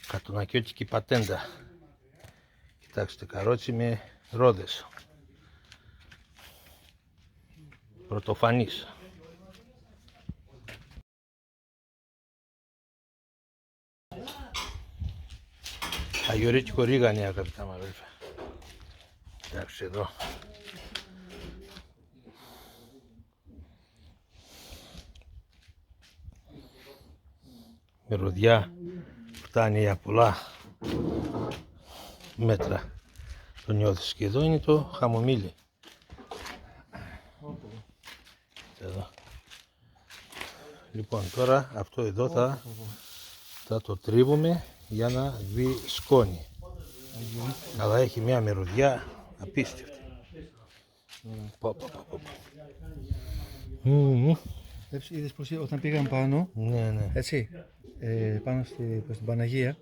Κατουνακιώτικη πατέντα. Κοιτάξτε, καρότσι με ρόδες. Πρωτοφανής. Αγιορείτικο ρίγανη, αγαπητά μου αδέλφια. Κοιτάξτε εδώ. Μυρωδιά φτάνει για πολλά μέτρα. Το νιώθεις. Και εδώ είναι το χαμομήλι. Εδώ. Λοιπόν, τώρα αυτό εδώ θα το τρίβουμε για να βγει σκόνη. Αλλά έχει μια μυρωδιά απίστευτη. Είδες πως όταν πήγαν πάνω, Ναι. έτσι, πάνω στην Παναγία,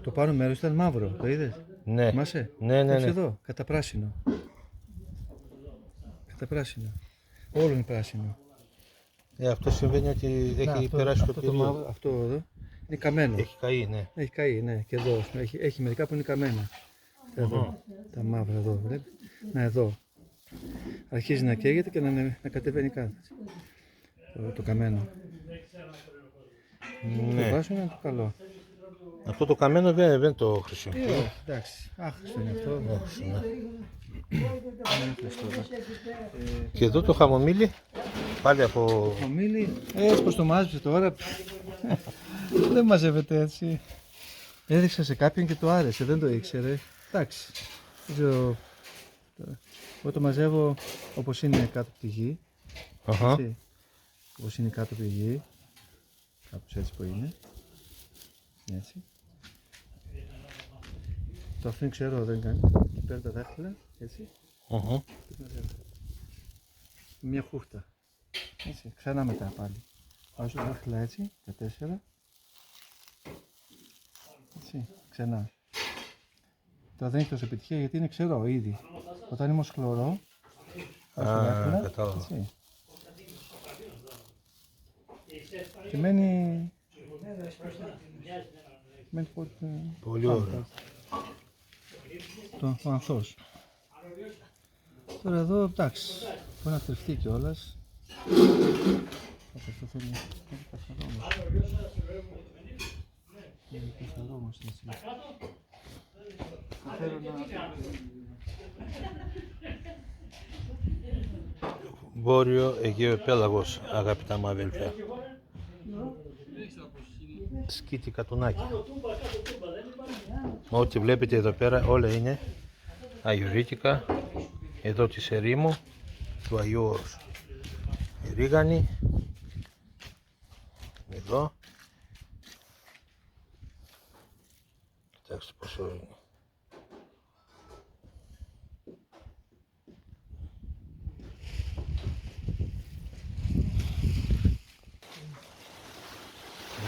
το πάνω μέρος ήταν μαύρο, το είδες? Ναι. Θυμάσαι? Ναι. Εδώ, κατά πράσινο. Κατά πράσινο. Όλο είναι πράσινο. Αυτό συμβαίνει ότι έχει περάσει το πυρίο. Αυτό εδώ είναι καμένο. Έχει καεί, ναι. Έχει καεί, ναι. Και εδώ έχει μερικά που είναι καμένα. Εδώ, τα μαύρα εδώ, βλέπεις. Να, εδώ. Αρχίζει να καίγεται και να κατεβαίνει κάτω. Το καμένο. Ναι. Το πράσινο είναι το καλό. Αυτό το καμένο δεν το χρησιμοποιώ. Εντάξει, άχρηστο είναι αυτό. Και εδώ το χαμομήλι, πάλι από... Χαμομήλι, έτσι πως το μάζεψε τώρα. Δεν μαζεύεται έτσι. Έδειξα σε κάποιον και το άρεσε, δεν το ήξερε. Εντάξει, δεν ξέρω. Εγώ το μαζεύω όπως είναι κάτω από τη γη. Όπως είναι κάτω από τη γη. Κάπως έτσι που είναι. Έτσι. Το αφήνει ξερό, δεν κάνει. Και παίρνει τα δάχτυλα, έτσι. Μια χούφτα. Έτσι, ξανά μετά πάλι. Βάζω τα δάχτυλα έτσι, τα 4. Έτσι, ξανά. Τώρα δεν έχει τόσο επιτυχία γιατί είναι ξερό ήδη. Όταν είναι όμως χλωρό, βάζω τα δάχτυλα, κατάλαβα. έτσι. Και μένει Πολύ ωραίο. Το ανθός. Τώρα εδώ, εντάξει, μπορεί να τρεφτεί κιόλας. Αυτό θέλει καθαρό όμως. Είναι καθαρό όμως έτσι. Θέλω να... Βόρειο Αιγαίο πέλαγος, αγαπητά μου αδέλφια. Σκήτη κατουνάκι. Ό,τι βλέπετε εδώ πέρα όλα είναι αγιορείτικα. Εδώ της ερήμου του Αγίου Όρους. Η ρίγανη. Εδώ. Κοιτάξτε πόσο είναι.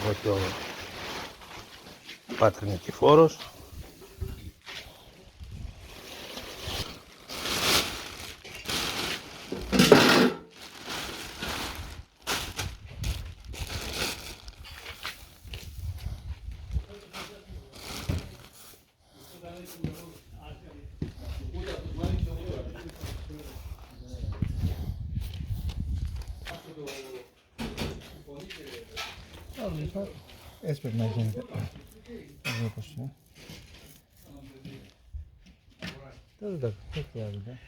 Εδώ και ο Πάτρι Νικηφόρος. Έτσι πρέπει να γίνεται. Εδώ πως είναι. Τώρα δεν χρειάζεται.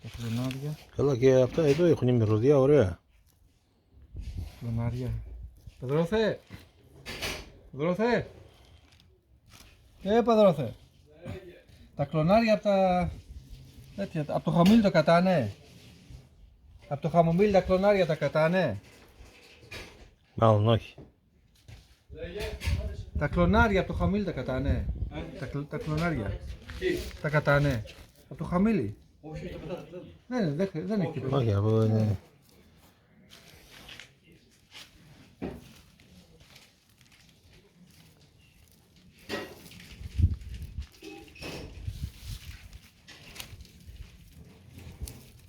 Τα κλωνάρια. Καλά, και αυτά εδώ έχουν μυρωδιά ωραία. Κλωνάρια. Παδρόθε! Παδρόθε! Παδρόθε! Τα κλωνάρια από τα... τέτοια, από το χαμομήλι το κατάνε. Από το χαμομήλι τα κλωνάρια τα κατάνε. Μάλλον όχι. Τα κλωνάρια από το χαμήλι τα κατάνε. Τα κλωνάρια. Τα κατάνε. Από το χαμήλι. Ναι, δεν έχει τίποτα. Όχι, από είναι...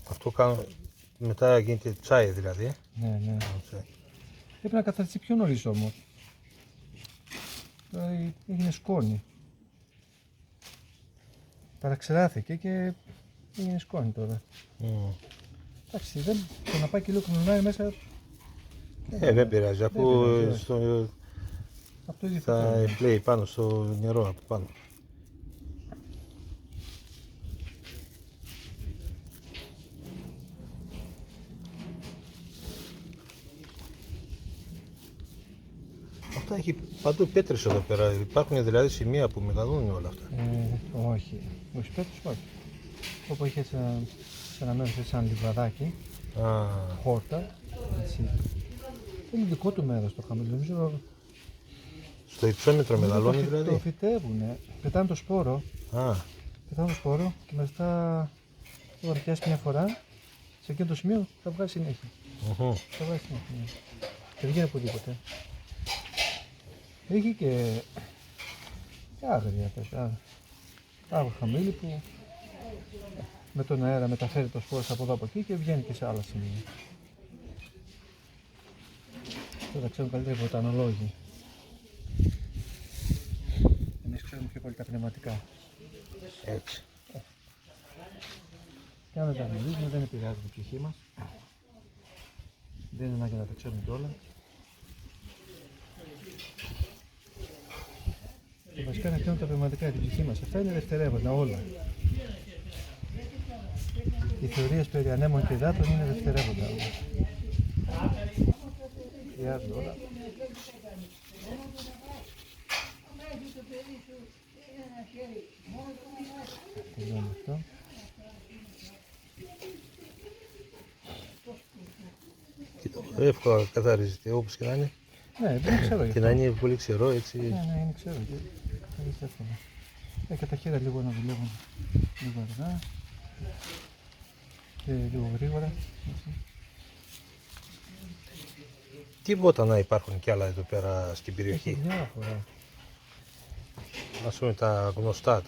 Αυτό κάνω... μετά γίνεται τσάι δηλαδή. Ναι. Πρέπει να καθαριστεί πιο νωρίς όμως. Τώρα έγινε σκόνη. Παραξεράθηκε και έγινε σκόνη τώρα. Εντάξει, το να πάει και λίγο κομμουνάρι μέσα. Δεν πειράζει, αφού πειράζει, όχι. στο, Από το ίδιο θα φυτό. πλέει πάνω στο νερό από πάνω. Αυτά έχει παντού πέτρες εδώ πέρα. Υπάρχουν δηλαδή σημεία που μεγαλώνουν όλα αυτά. Όχι. Όχι, πέτρες όχι. Όπου είχε σε ένα μέρος σαν λιβαδάκι, Α, χόρτα, έτσι. Είναι δικό του μέρος το χαμηλό. Νομίζω στο υψόμετρο μεγαλώνει το δηλαδή. φυτεύουνε. Πετάνε το σπόρο. Α, Πετάνε το σπόρο και μετά όταν πιάσει μια φορά, σε εκείνο το σημείο θα βγάζει συνέχεια. μμμ. Θα βγάζει συνέχεια. Ναι. Δεν βγαίνει οπουδήποτε. Έχει και άγρια τέτοια. Άγριο χαμήλι που με τον αέρα μεταφέρει το σπόρο από εδώ από εκεί και βγαίνει και σε άλλα σημεία. Τώρα ξέρουν καλύτερα οι βοτανολόγοι. Εμείς ξέρουμε πιο πολύ τα πνευματικά. Έτσι. Και αν δεν τα γνωρίζουμε δεν επηρεάζει την ψυχή μας. Δεν είναι ανάγκη να τα ξέρουμε κιόλα. Και βασικά να ξέρουμε τα πνευματικά για την ψυχή μας. Αυτά είναι δευτερεύοντα όλα. Οι θεωρίες περί ανέμων και υδάτων είναι δευτερεύοντα όλα. Χρειάζονται όλα. Τελειώνει αυτό. Εύκολα καθαρίζεται όπως και να είναι. Ναι, δεν ξέρω Και γιατί. να είναι πολύ ξερό έτσι. Ναι, είναι ξέρω. Είναι εύκολα. Και τα χέρια λίγο να δουλεύουν λίγο αργά και λίγο γρήγορα. Έτσι. Τι βότανα υπάρχουν κι άλλα εδώ πέρα στην Έχει περιοχή. διάφορα. Ας πούμε τα γνωστά.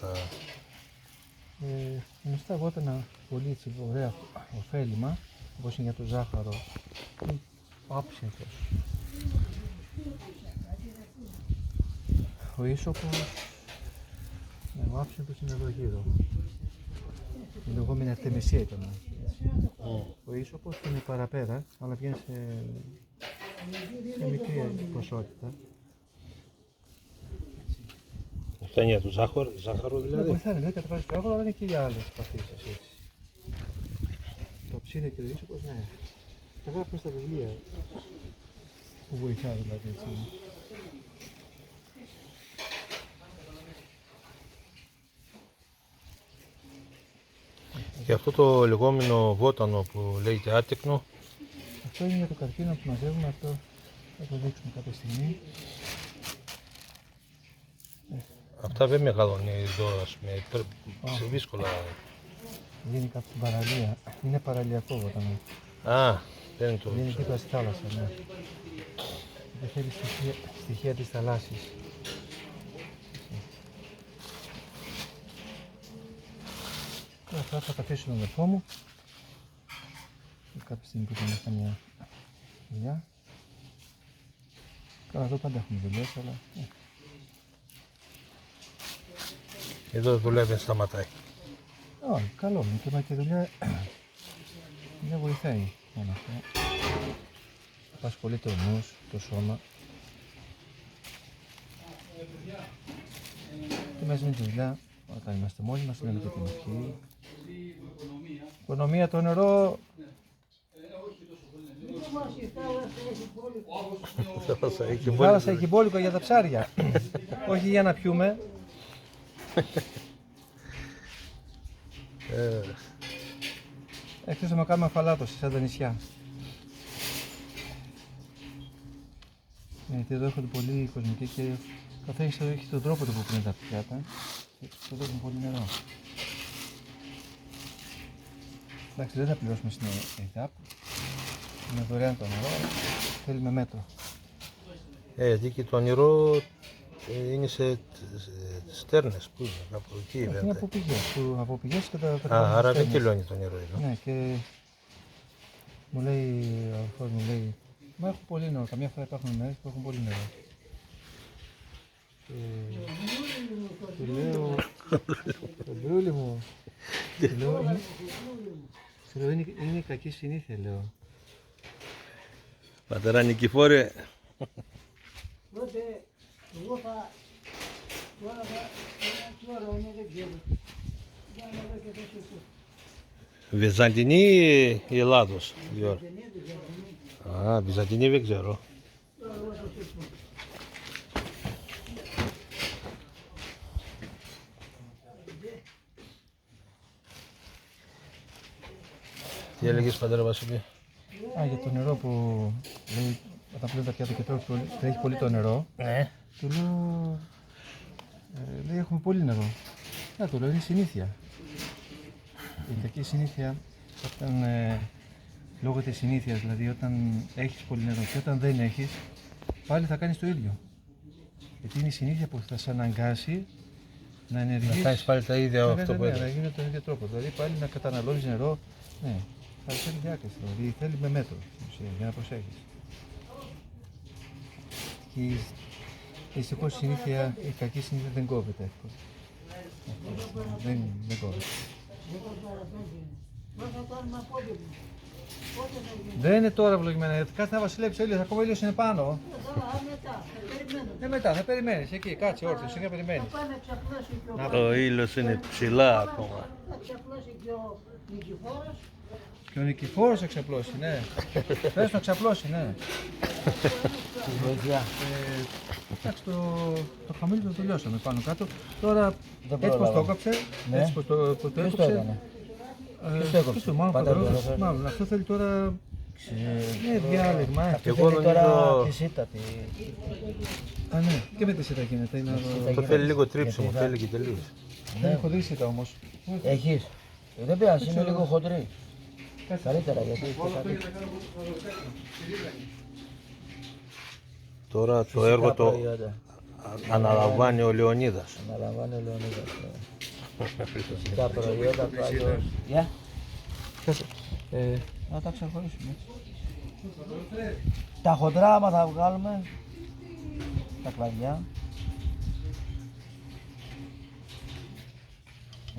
Γνωστά βότανα πολύ έτσι, ωραία ωφέλιμα, όπως είναι για το ζάχαρο ή ο άψυχος. Ο ίσωπος, ναι, ο άψυχος είναι εδώ γύρω. Η λεγόμενη αρτεμισία ήταν. Ο ίσωπος είναι παραπέρα, αλλά βγαίνει σε μικρή ποσότητα. Αυτά είναι για το ζάχαρο Ναι, δηλαδή. βοηθάνε, δεν κατεβάζει το άγωρο, αλλά είναι και για άλλες παθήσεις έτσι. Το ψήνε και το ίσωπος, ναι. Τα γράφουμε στα βιβλία που βοηθάει δηλαδή έτσι. Και αυτό το λεγόμενο βότανο που λέγεται άτεκνο, Αυτό είναι για το καρκίνο που μαζεύουμε, αυτό θα το δείξουμε κάποια στιγμή. αυτά δεν μεγαλώνει εδώ, ας πούμε, σε δύσκολα. Γίνει κάπου στην παραλία. Είναι παραλιακό βότανο. Α, δεν είναι το Βγαίνει δίπλα στη θάλασσα, ναι. Δεν θέλει στοιχεία της θαλάσσης. Τώρα αυτά θα τα αφήσω στον αδερφό μου. Και κάποια στιγμή που θα κάνει μια δουλειά. Καλά, εδώ πάντα έχουμε δουλειές, αλλά Εδώ δουλεύει, δεν σταματάει. όχι, καλό είναι και η δουλειά δεν βοηθάει μόνο αυτό. Απασχολείται ο νους, το σώμα. Και μαζί με τη δουλειά, όταν είμαστε μόνοι μας, λέμε και την ευχή. Οικονομία, το νερό. Η θάλασσα έχει μπόλικο για τα ψάρια. Όχι για να πιούμε. Εκτός να κάνουμε αφαλάτωση σαν τα νησιά. Γιατί εδώ έρχονται πολλοί κοσμικοί και καθένας έχει τον τρόπο του που πίνει τα πιάτα. Και εδώ έχουν πολύ νερό. Εντάξει, δεν θα πληρώσουμε στην ΕΙΤΑΠ. Είναι δωρεάν το νερό, θέλουμε μέτρο. Γιατί και το νερό είναι σε στέρνες, πού είναι, από εκεί Είναι βέβαια. από πηγές, από πηγές και τα Α, άρα δεν στέλνεις. κυλώνει το νερό εδώ. Ναι, και μου λέει, ο αδελφός μου λέει, μα έχουν πολύ νερό, καμιά φορά υπάρχουν μέρες που έχουν πολύ νερό. Και Μπρούλη μου. Λέω, είναι κακή συνήθεια, λέω. Πατέρα Νικηφόρε, Τότε εγώ θα... Τώρα είναι, δεν ξέρω. Για να δω και το σωστό. Βυζαντινή ή Ελλάδος, Γιώργο? Α, Βυζαντινή δεν ξέρω. Τι έλεγες, πατέρα Βασίλη? Για το νερό που λέει, όταν πλέον τα πιάτα και τρέχει πολύ το νερό, Ναι. του λέω, λέει έχουμε πολύ νερό. Του λέω, είναι συνήθεια. Η κακή συνήθεια, όταν, λόγω της συνήθειας, δηλαδή όταν έχεις πολύ νερό και όταν δεν έχεις, πάλι θα κάνεις το ίδιο. Γιατί είναι η συνήθεια που θα σε αναγκάσει να ενεργείς. Να κάνεις πάλι τα ίδια αυτό που Να έλεγες. γίνει τον ίδιο τρόπο. Δηλαδή πάλι να καταναλώνεις νερό, ναι, θα θέλει διάκριση. Δηλαδή θέλει με μέτρο στην ουσία, για να προσέχεις. Και δυστυχώς η συνήθεια, η κακή συνήθεια δεν κόβεται εύκολα. Δεν κόβεται. Δεν είναι τώρα ευλογημένα. Κάτσε να βασιλέψει ο ήλιος, ακόμα ο ήλιος είναι πάνω. Μετά, θα περιμένω. Μετά, θα περιμένεις εκεί, κάτσε όρθιος, εκεί να περιμένεις. Θα πάει να ξαπλώσει και ο... Ο ήλιος είναι ψηλά ακόμα. Θα ξαπλώσει και ο Νικηφόρος. Και ο Νικηφόρος θα ξαπλώσει, ναι. Πες να ξαπλώσει, ναι. Εντάξει, το χαμήλι το τελειώσαμε πάνω κάτω. Τώρα έτσι πως το έκοψε, έτσι πως το έκοψε. Ποιος το μάλλον πατρός, μάλλον αυτό θέλει τώρα διάλεγμα. Και εγώ νομίζω Τη σίτατη. Α, ναι, και με τη σίτα γίνεται. το θέλει λίγο τρίψιμο, θέλει και τελείως. Δεν έχω δει σίτα όμως. Έχεις. Δεν πειράζει, είναι λίγο χοντρή. Καλύτερα γιατί έχει καλύτερα. Τώρα το έργο το αναλαμβάνει ο Λεωνίδας. Αναλαμβάνει ο Λεωνίδας. Φυσικά προϊόντα του Άγιου. Γεια. Να τα ξεχωρίσουμε. Τα χοντρά άμα θα βγάλουμε. Τα κλαδιά.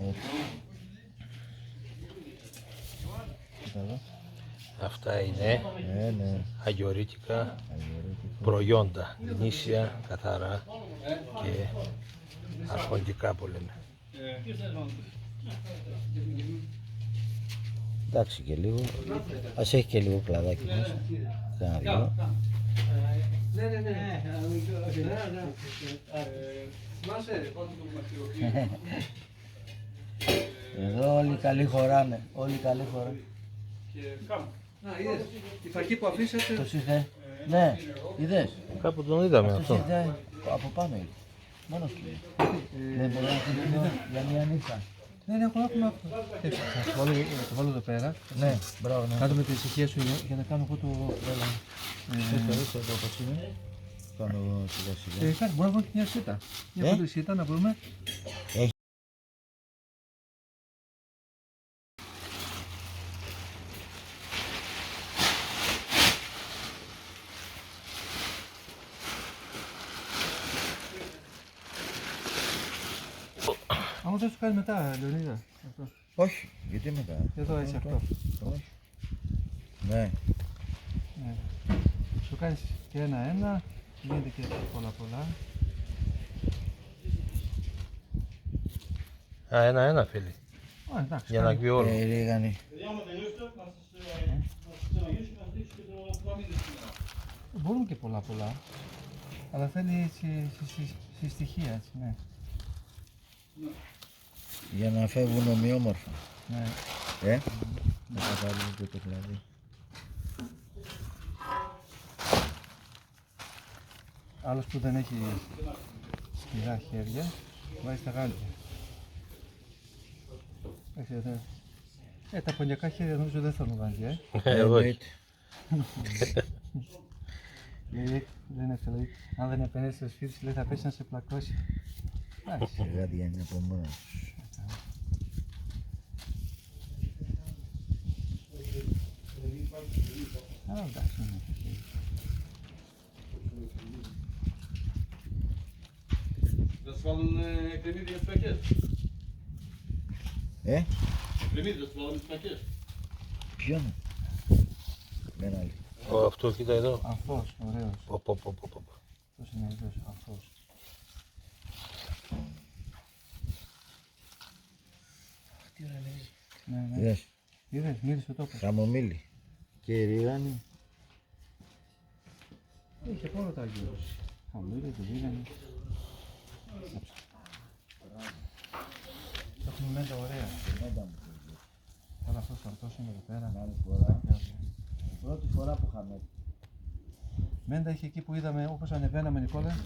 Έτσι. Κοίτα εδώ. Αυτά είναι Ναι. αγιορείτικα προϊόντα, γνήσια, καθαρά και αρχοντικά που λέμε. Εντάξει και λίγο. Ας έχει και λίγο κλαδάκι μέσα. Κάνα δυο. Εδώ όλοι καλοί χωράνε. Όλοι καλοί χωράνε. Η φακή που αφήσατε. Το ήρθε. Ναι, είδες. Κάπου τον είδαμε Αυτός αυτό. ήρθε από πάνω ήρθε. Μόνος του. Δεν μπορεί να φύγει εδώ για μια νύχτα. Ναι, έχουμε αυτό. Θα το βάλω εδώ πέρα. Ναι, μπράβο, ναι. Κάτω με την ησυχία σου για να κάνω εγώ το... Ήρθε εδώ πώς είναι. Κάνω εγώ σιγά σιγά. Κάτι, μπορούμε να βρούμε και μια σίτα. Μια πρώτη σίτα να βρούμε. Άμα δεν σου κάνει μετά, Λεωνίδα. Αυτό. Όχι, γιατί μετά. Εδώ έτσι αυτό. Όχι. Ναι. Ναι. Σου κάνεις και ένα-ένα, γίνεται και πολλά. Α, ένα-ένα φίλοι, Α, εντάξει. για να βγει όλο. Ρίγανη. Μπορούμε και πολλά. Αλλά θέλει έτσι συστοιχεία, έτσι, ναι. Για να φεύγουν ομοιόμορφα. Ναι. Να τα βάλουμε και το κλαδί. Άλλος που δεν έχει σκληρά χέρια, βάζει τα γάλια. Εντάξει, τα πονιακά χέρια νομίζω δεν θέλουν γάλια, Όχι. Λέει, δεν είναι εύκολο. Αν δεν επενέσει στο σπίτι σου, λέει, θα πέσει να σε πλακώσει. Εντάξει. Γάντια είναι από μόνα τους. Εντάξει, είναι. Dat is van een cremerium pakket. Ποιο είναι? Μένα λέει. Αυτό κοίτα εδώ. Αυτός, ωραίος. Πω. Αυτός είναι ωραίος, αυτός. Τι ωραία λέει. Ναι, ναι. Είδες, Είδες, μύρισε ο τόπος. χαμομήλι. Και ρίγανη. Είχε μόνο τα αγγέλους. Χαμήλι, το δίγανη. Έχουμε μέντα ωραία. Μέντα μου. Τώρα αυτός ο αρτός είναι εδώ πέρα. Άλλη φορά. Η πρώτη φορά που είχαμε. Μέντα είχε εκεί που είδαμε, όπως ανεβαίναμε Νικόλα.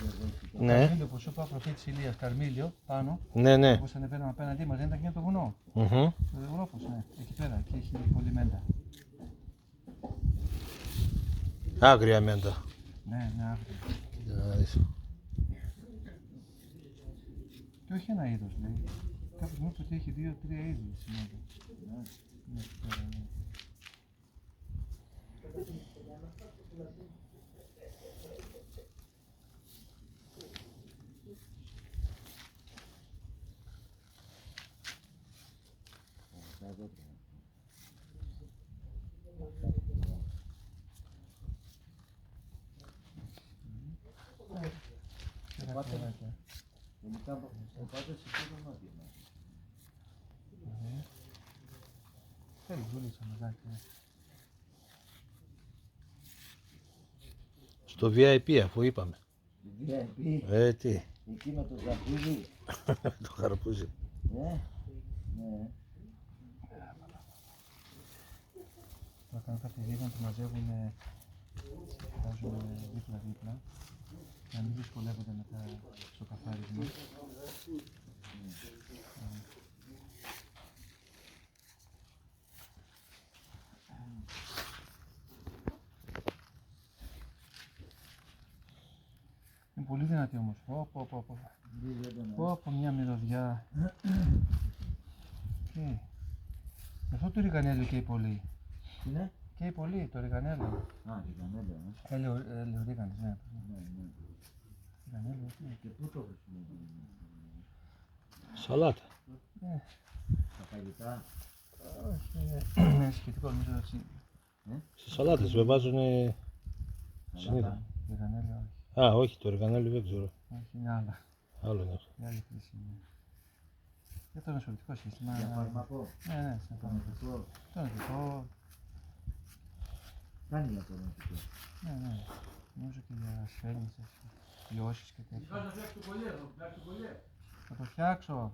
Ναι, Καρμίλιο που σου είπα, προφή της Ηλίας, Καρμίλιο, πάνω. ναι. Όπως ανεβαίναμε απέναντί μας, δεν ήταν και το βουνό. Μμμ. Το ρόφος, ναι. Εκεί πέρα, εκεί έχει πολύ μέντα. Άγρια μέντα. Ναι, ναι, άγρια. Κοίτα να δεις. Και όχι ένα είδος, λέει. Κάποιος μου είπε ότι έχει 2-3 είδη συνόδου. Ναι, εκεί πέρα, ναι. Τερακοράκια. Γενικά ο πάτος εκεί δεν νότια. Θέλει δούλησα μαγάκι. Στο VIP αφού είπαμε. VIP. Τι, Εκεί με το ζαφίδι. το χαρπούζι. Ναι. Θα κάνω κάποια γύρω να το μαζεύουν, βάζουν δίπλα-δίπλα. Για να μην δυσκολεύονται μετά στο καθάρισμα. Είναι πολύ δυνατή όμως. Πω από μια μυρωδιά. Αυτό το ριγανέλιο καίει πολύ. Τι είναι? Καίει πολύ το ριγανέλιο. Α, και κανένα. Ελαιορίγανης, ναι. Ναι. Ριγανέλιο, ναι. Και πού το χρησιμοποιούμε? Σαλάτα. Στα φαγητά. Όχι, είναι σχετικό νομίζω έτσι. Στις σαλάτες με βάζουν συνήθως. Ριγανέλιο, όχι. Όχι, το οργανέλιο δεν ξέρω. Όχι, είναι άλλα. Άλλο είναι αυτό. Η άλλη χρήση είναι. Για το νοσηλευτικό σύστημα. Για φαρμακό. Ναι, σε Το νοσηλευτικό. το νοσηλευτικό. Κάνει για το νοσηλευτικό. Ναι. Νομίζω και για ασθένειες, ιώσεις και τέτοια. Θα το φτιάξω.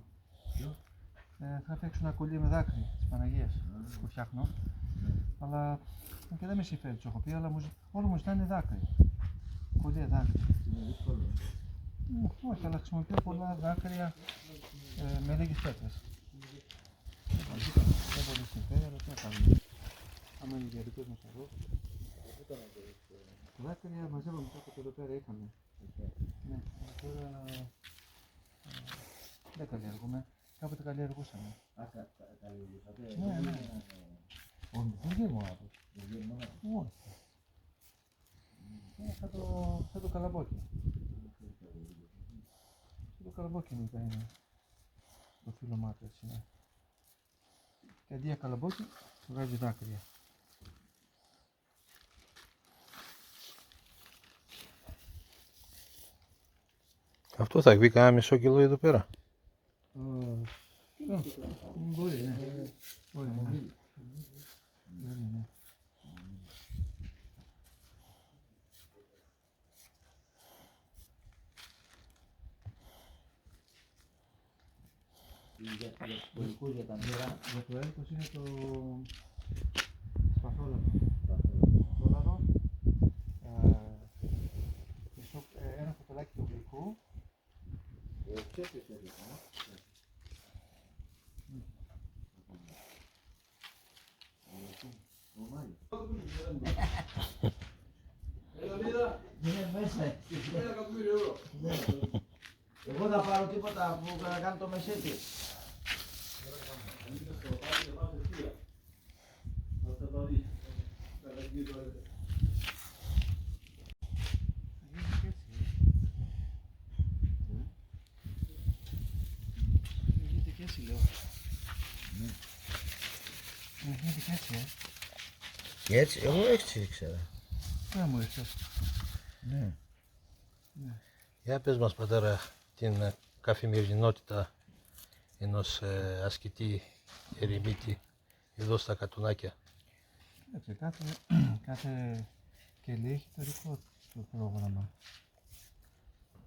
Θα φτιάξω ένα κολλή με δάκρυ της Παναγίας που φτιάχνω. Αλλά και δεν με συμφέρει, τους έχω πει, αλλά όλο μου ζητάνε δάκρυ. Κολλή δάκρυ. Είναι δύσκολο. Όχι, αλλά χρησιμοποιώ πολλά δάκρυα με λίγες πέτρες. Δεν πολύ συμφέρει, αλλά τι να κάνουμε. Άμα είναι για δικός μας αγώ. Δάκρυα μαζεύαμε κάποτε εδώ πέρα, είχαμε. Ναι, τώρα δεν καλλιεργούμε. Κάποτε καλλιεργούσαμε. Καλλιεργούσατε. Ναι. Όχι, δεν βγαίνει μόνο του. Όχι. Σαν το καλαμπόκι. Σαν το καλαμπόκι είναι το φύλλωμά του, έτσι, ναι. Και αντί για καλαμπόκι βγάζει δάκρυα. Αυτό θα βγει κανένα μισό κιλό εδώ πέρα. Μπορεί, ναι. Μπορεί, ναι. Για τα μοίρα. Για το έλκος είναι το σπαθόλαδο. Σπαθόλαδο. Ένα φωτολάκι του γλυκού. Είναι μέσα. Εγώ θα πάρω τίποτα που να κάνω το μεσέτη. Γίνεται και έτσι, λέω. Γίνεται και έτσι, Και έτσι, εγώ έτσι ήξερα. Δεν μου ήρθε. Ναι. Για πες μας πατέρα την καθημερινότητα ενός ασκητή ερημίτη εδώ στα Κατουνάκια. Έτσι, κάθε κελί έχει το δικό του πρόγραμμα.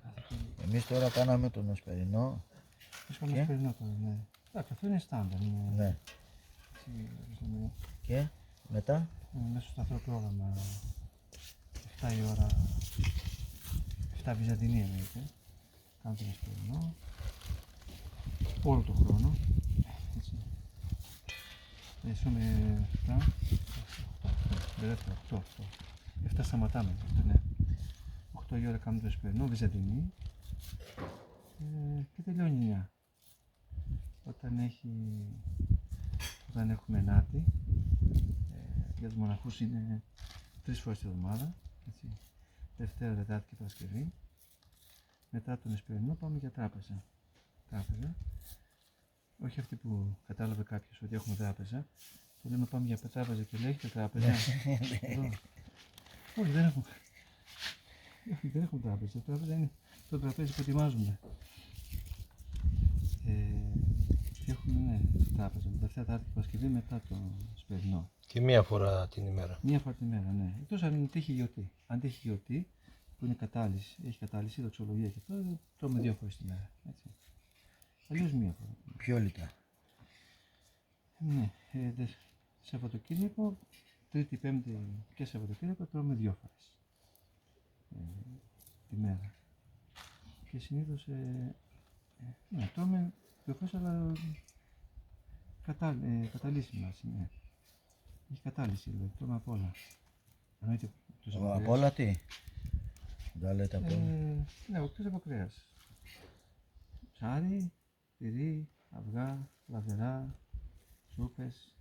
Κάθε κελί. Εμείς τώρα κάναμε τον Εσπερινό. Δύσκολο Και? σπερινό τώρα, ναι. Εντάξει, αυτό είναι στάνταρ. Ναι. Είναι Και μετά. μέσα στο σταθερό πρόγραμμα. 7 η ώρα. 7 Βυζαντινή εννοείται. Κάνω τον σπερινό. Όλο τον χρόνο. Έτσι. Ζούμε 7. Δεύτερο, 8. 7 σταματάμε. Αυτό, ναι. 8 η ώρα κάνουμε το σπερινό, Βυζαντινή. Και τελειώνει 9. Όταν έχουμε νάτι, για τους μοναχούς είναι 3 φορές τη εβδομάδα, έτσι. Δευτέρα, Τετάρτη και Παρασκευή. Μετά τον Εσπερινό πάμε για τράπεζα. Όχι αυτή που κατάλαβε κάποιος ότι έχουμε τράπεζα. Το λέμε πάμε για τράπεζα και λέγεται τράπεζα. Εδώ. Όχι, δεν έχουμε. Δεν έχουμε τράπεζα. Η τράπεζα είναι το τραπέζι που ετοιμάζουμε. Και έχουμε, ναι, τράπεζα. Δευτέρα, Τετάρτη και Παρασκευή μετά το Σπερινό. Και μία φορά την ημέρα. Μία φορά την ημέρα, ναι. Εκτός αν τύχει γιορτή. Αν τύχει γιορτή που είναι κατάλυση, έχει κατάλυση, δοξολογία και αυτό, τρώμε 2 φορές την ημέρα. Έτσι. Αλλιώς μία φορά. Πιο λιτά. Ναι. Σαββατοκύριακο, Τρίτη, Πέμπτη και Σαββατοκύριακο τρώμε 2 φορές τη μέρα. Και συνήθως ναι, τρώμε 2 φορές, αλλά καταλύσιμα. Ναι. Έχει κατάλυση, δηλαδή, τρώμε απ' όλα. Εννοείται το Σαββατοκύριακο. Από όλα τι. Δεν λέτε από όλα. Ναι, εκτός από κρέας. Ψάρι, τυρί, αυγά, λαβερά, σούπες.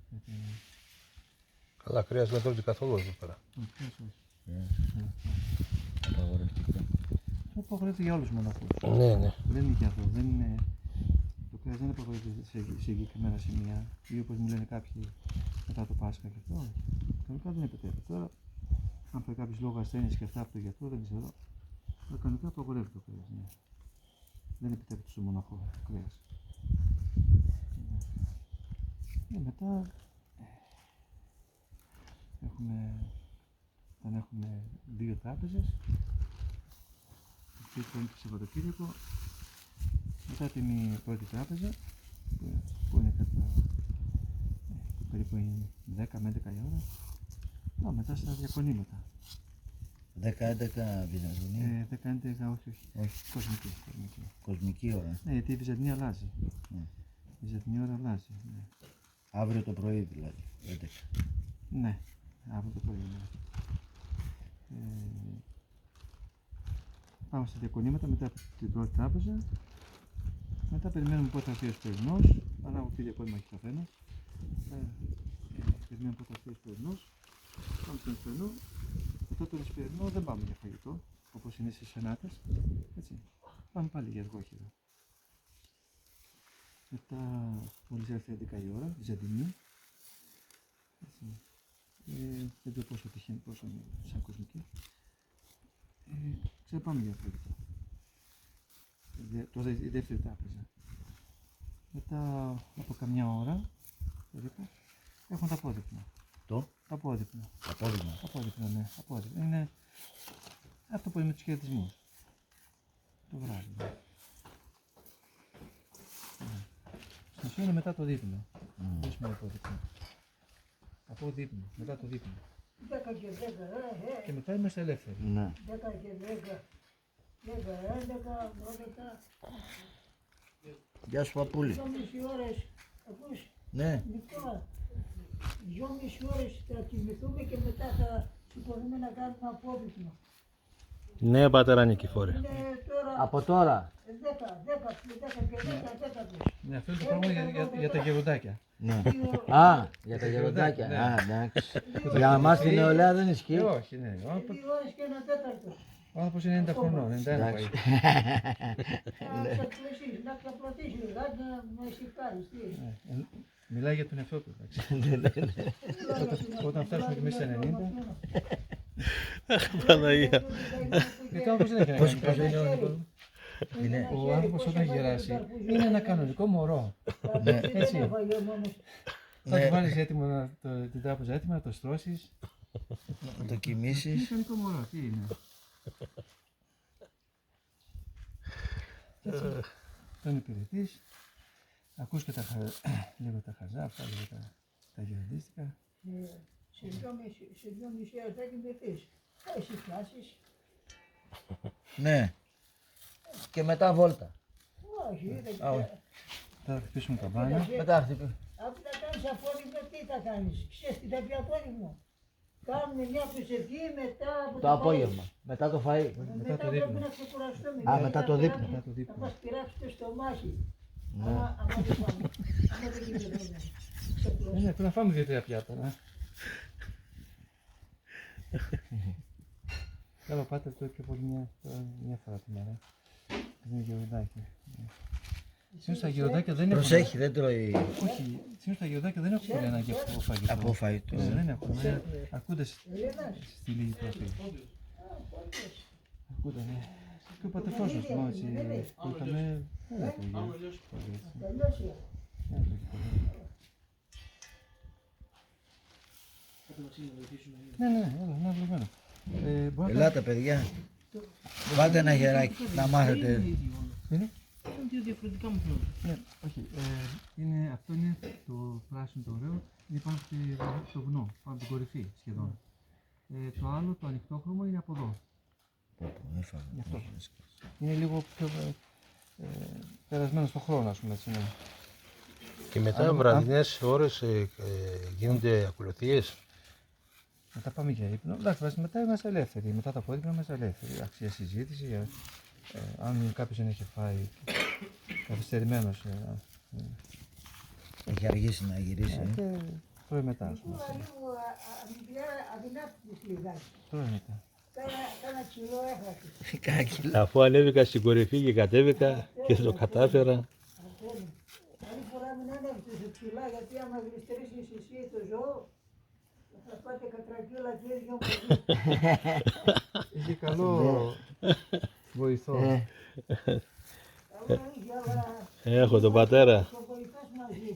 Καλά, κρέας δεν τρώτε καθόλου εδώ πέρα. Κρέας όχι. Απαγορευτικό. Το απαγορεύεται για όλους τους μοναχούς. Ναι, ναι. Δεν είναι και αυτό. Δεν είναι... Το κρέας δεν απαγορεύεται σε συγκεκριμένα σημεία. Ή όπως μου λένε κάποιοι μετά το Πάσχα και αυτό. Κανονικά δεν επιτρέπεται. Τώρα, αν πάει κάποιος λόγω ασθένειας και αυτά από το γιατρό, δεν ξέρω. Αλλά κανονικά απαγορεύεται το κρέας. Ναι. Δεν επιτρέπεται στο μοναχό το κρέας. Μετά όταν έχουμε 2 τράπεζες, το Πέμπτη και Σαββατοκύριακο, μετά την πρώτη τράπεζα, που είναι περίπου 10 με 11 η ώρα, μετά στα διακονήματα. 10-11 Βυζαντινή. 10-11, όχι. Κοσμική. Κοσμική ώρα. Ναι, γιατί η Βυζαντινή αλλάζει. Ναι. Η Βυζαντινή ώρα αλλάζει. Ναι. Αύριο το πρωί δηλαδή. 11. Ναι, αύριο το πρωί. Ναι. Πάμε στα διακονήματα μετά από την πρώτη τράπεζα. Μετά περιμένουμε πότε θα έρθει ο Εσπερινός. Ανάλογα τι διακόνημα έχει καθένας. Περιμένουμε πότε θα έρθει ο Εσπερινός. Πάμε στον Εσπερινό. Μετά τον Εσπερινό δεν πάμε για φαγητό, όπως είναι στις Σενάτες. Έτσι. Πάμε πάλι για αργόχειρα. Μετά, μόλις έρθει 11 η ώρα, Βυζαντινή. Δεν ξέρω πόσο τυχαίνει, πόσο είναι σαν κοσμική. Ξαναπάμε για φαγητό. Τώρα η δεύτερη τράπεζα. Μετά από καμιά ώρα, περίπου, έχουμε τα απόδειπνα. Το Απόδειπνα. απόδειγμα. Απόδειπνα, ναι. Απόδειπνα. Είναι αυτό που είναι με τους χαιρετισμούς. Το βράδυ. Ναι. Στην ουσία είναι μετά το δείπνο. Δεν σημαίνει απόδειπνα. Από δείπνο, μετά το δείπνο. 10 και 10, Και μετά είμαστε ελεύθεροι. Ναι. 10 και 10, 10, 11, 12, Γεια σου παππούλη. 2,5 ώρες, ακούς, Ναι. Νικόλα, 2,5 ώρες θα κοιμηθούμε και μετά θα σηκωθούμε να κάνουμε απόδειπνο. Ναι, πατέρα Νικηφόρε. Είναι τώρα Από τώρα. 10 και 10. Ναι, αυτό είναι το πρόγραμμα για τα γεροντάκια. Ναι. 2 ώρες. Α, για τα γεροντάκια. Ναι. Α, εντάξει. Για εμάς την νεολαία δεν ισχύει. Όχι, ναι. 2 ώρες και 1/4. Ο άνθρωπος είναι 90 χρονών, 91 πάει. Εντάξει. Να ξαπλωτήσεις, να ξαπλωτήσεις, να με σηκάρεις, τι. Μιλάει για τον εαυτό του, εντάξει. Όταν φτάσουμε και εμείς στα 90. Παναγία. Γιατί ο άνθρωπος δεν έχει να κάνει Πώς είναι ο κάτι. Νικόλας? Είναι. Ο άνθρωπος όταν γεράσει είναι ένα κανονικό μωρό. Έτσι. Θα του βάλεις έτοιμο, την τράπεζα έτοιμα, να το στρώσεις. Να το Είναι κοιμήσεις. κανονικό μωρό, τι είναι. Έτσι. Τον υπηρετείς, ακούς και λίγο τα χαζά, αυτά λίγο τα γεροντίστικα. Σε 2,5 ώρες θα κοιμηθείς. Θα εσύ φτάσεις. Ναι. Και μετά βόλτα. Όχι, δεν Α, όχι. ξέρω. Θα χτυπήσουμε τα μπάνα. Μετά χτυπή. Αφού τα κάνεις απόνιμο, τι θα κάνεις. Ξέρεις τι θα πει απόνιμο. Κάνουμε μια προσευχή μετά από Το απόγευμα. Μετά το φαΐ. Μετά το πρέπει δείπνο. να ξεκουραστούμε. Α, μετά το δείπνο. Μετά το Θα δείπνο. μας πειράξει το στομάχι. Ναι. Άμα δεν πάμε. Άμα δεν γίνεται. Ναι, πρέπει να φάμε 2-3 πιάτα. Καλά, πάτε το πιο πολύ μια φορά τη μέρα. Είναι γεροντάκι. Συνήθως τα γεροντάκια δεν έχουν. Προσέχει, δεν τρώει Όχι, συνήθως τα γεροντάκια δεν έχουν πολύ ανάγκη από φαγητό. από φαγητό. Δεν έχουν. Ακούτε στη λίγη τροφή. Ακούτε, ναι. Και ο πατεφός μας μόλις που είχαμε, δεν έτρωγε πολύ έτσι. Τελειώσει. Δεν έτρωγε πολύ. Ναι, έλα, βλεγμένο. Μπορεί να Ελάτε παιδιά. Βάλτε ένα χεράκι να μάθετε. είναι. Είναι δύο διαφορετικά μου φαίνονται. Ναι, όχι. Αυτό είναι το πράσινο το ωραίο. Είναι πάνω στο βουνό, πάνω από την κορυφή σχεδόν. Το άλλο, το ανοιχτόχρωμο, είναι από εδώ. Γι' αυτό. Είναι λίγο πιο περασμένο στον χρόνο, ας πούμε. Έτσι, ναι. Και μετά βραδινές ώρες γίνονται ακολουθίες. Μετά πάμε για ύπνο. Εντάξει, μετά είμαστε ελεύθεροι. Μετά το απόγευμα είμαστε ελεύθεροι. Αξία συζήτηση. Αν κάποιος δεν έχει φάει καθυστερημένος, Έχει αργήσει να γυρίσει. και τρώει μετά, ας πούμε. Λίγο αδυνάτητης λιγάκι. Τρώει μετά. Κάνα κιλό έχασες. Κάκι. Αφού ανέβηκα στην κορυφή και κατέβηκα και το κατάφερα. Άλλη φορά μην ανέβεις σε ψηλά, γιατί άμα γλιστρήσεις εσύ το ζώο, θα πάτε κατρακύλα και ίδιο μαζί. Είχε καλό βοηθό. Καλό είχε, αλλά Έχω τον πατέρα. το βοηθάς μαζί.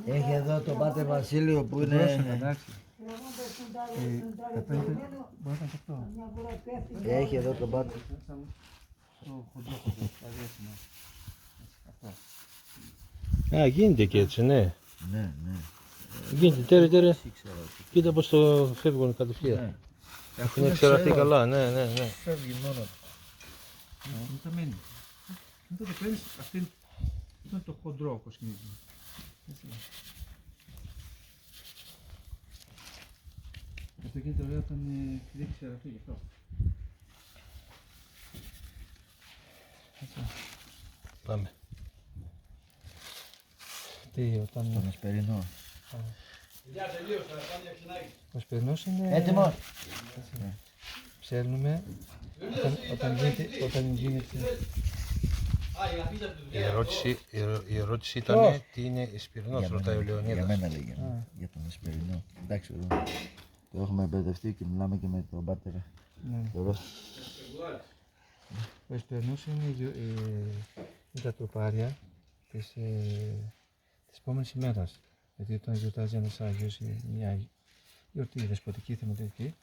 Έχει εδώ τον Πάτερ Βασίλειο που Πρόσεχε, είναι. εντάξει. Τραβώντας τον Θα τάδε παίρνετε, περιμένο, μπορεί να είναι αυτό. μια φορά πέφτει. Έχει εδώ τον Πάτερ. Το χοντρό, δηλαδή έτσι, ναι. Αυτό. Α, γίνεται και έτσι, ναι. Ναι, ναι. Γίνεται, τέρε. Ήξερα ότι. Κοίτα πως το φεύγουν κατευθείαν. Ναι. Αφού Είναι είναι εξεραθεί ξερό, καλά, ναι. φεύγει μόνο. Μετά μένει. Μετά το παίρνεις, αυτό είναι το χοντρό κοσκινίζι. Αυτό γίνεται ωραίο όταν δεν ξεραθεί γι' αυτό. Πάμε. Τι, Τον όταν Ασπερινό. ο Ασπερινός είναι... Έτοιμο. Ψέλνουμε όταν γίνεται... Η ερώτηση ήταν τι είναι Ισπυρινός, Για ρωτάει ο μένα, για Λεωνίδας. μένα λέει. Για τον Ασπερινό. Εντάξει, εδώ. Το έχουμε μπερδευτεί και μιλάμε και με τον Πάτερ. Ναι. Εδώ. Ο Ασπερινός είναι τα τροπάρια της επόμενης ημέρας. Γιατί όταν γιορτάζει ένας Άγιος ή μια γιορτή δεσποτική, θεμελιωδική,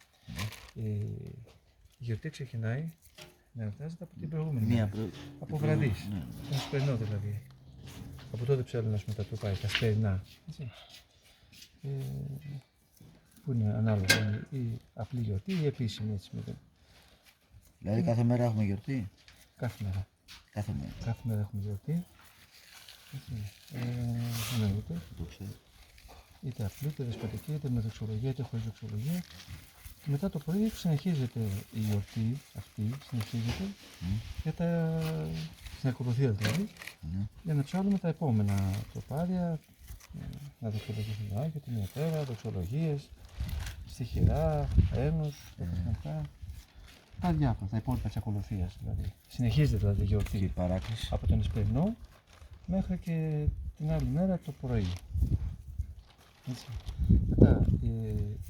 η γιορτή ξεκινάει να εορτάζεται από την προηγούμενη μέρα. Από βραδείς. Τον Ασπερινό δηλαδή. Από τότε ψέλνουν ας πούμε, τα τροπάρια, τα σπερινά. Έτσι. Που είναι ανάλογα η απλή γιορτή ή η επίσημη έτσι με το Δηλαδή κάθε μέρα έχουμε γιορτή. κάθε μέρα. Κάθε μέρα. Κάθε μέρα έχουμε γιορτή. Εννοείται. Το ξέρω. Είτε απλή, είτε δεσποτική, είτε με δοξολογία, είτε χωρίς δοξολογία. Και μετά το πρωί συνεχίζεται η γιορτή αυτή, συνεχίζεται στην ακολουθία δηλαδή, για να ψάλουμε τα επόμενα τροπάρια, να δοξολογήσουμε τον Άγιο, την Ιατέρα, δοξολογίες, στιχηρά, ένους, αυτά. Τα διάφορα, τα υπόλοιπα της ακολουθίας δηλαδή. Συνεχίζεται δηλαδή η γιορτή Και η παράκληση. από τον Εσπερινό μέχρι και την άλλη μέρα το πρωί. Έτσι. Μετά, Η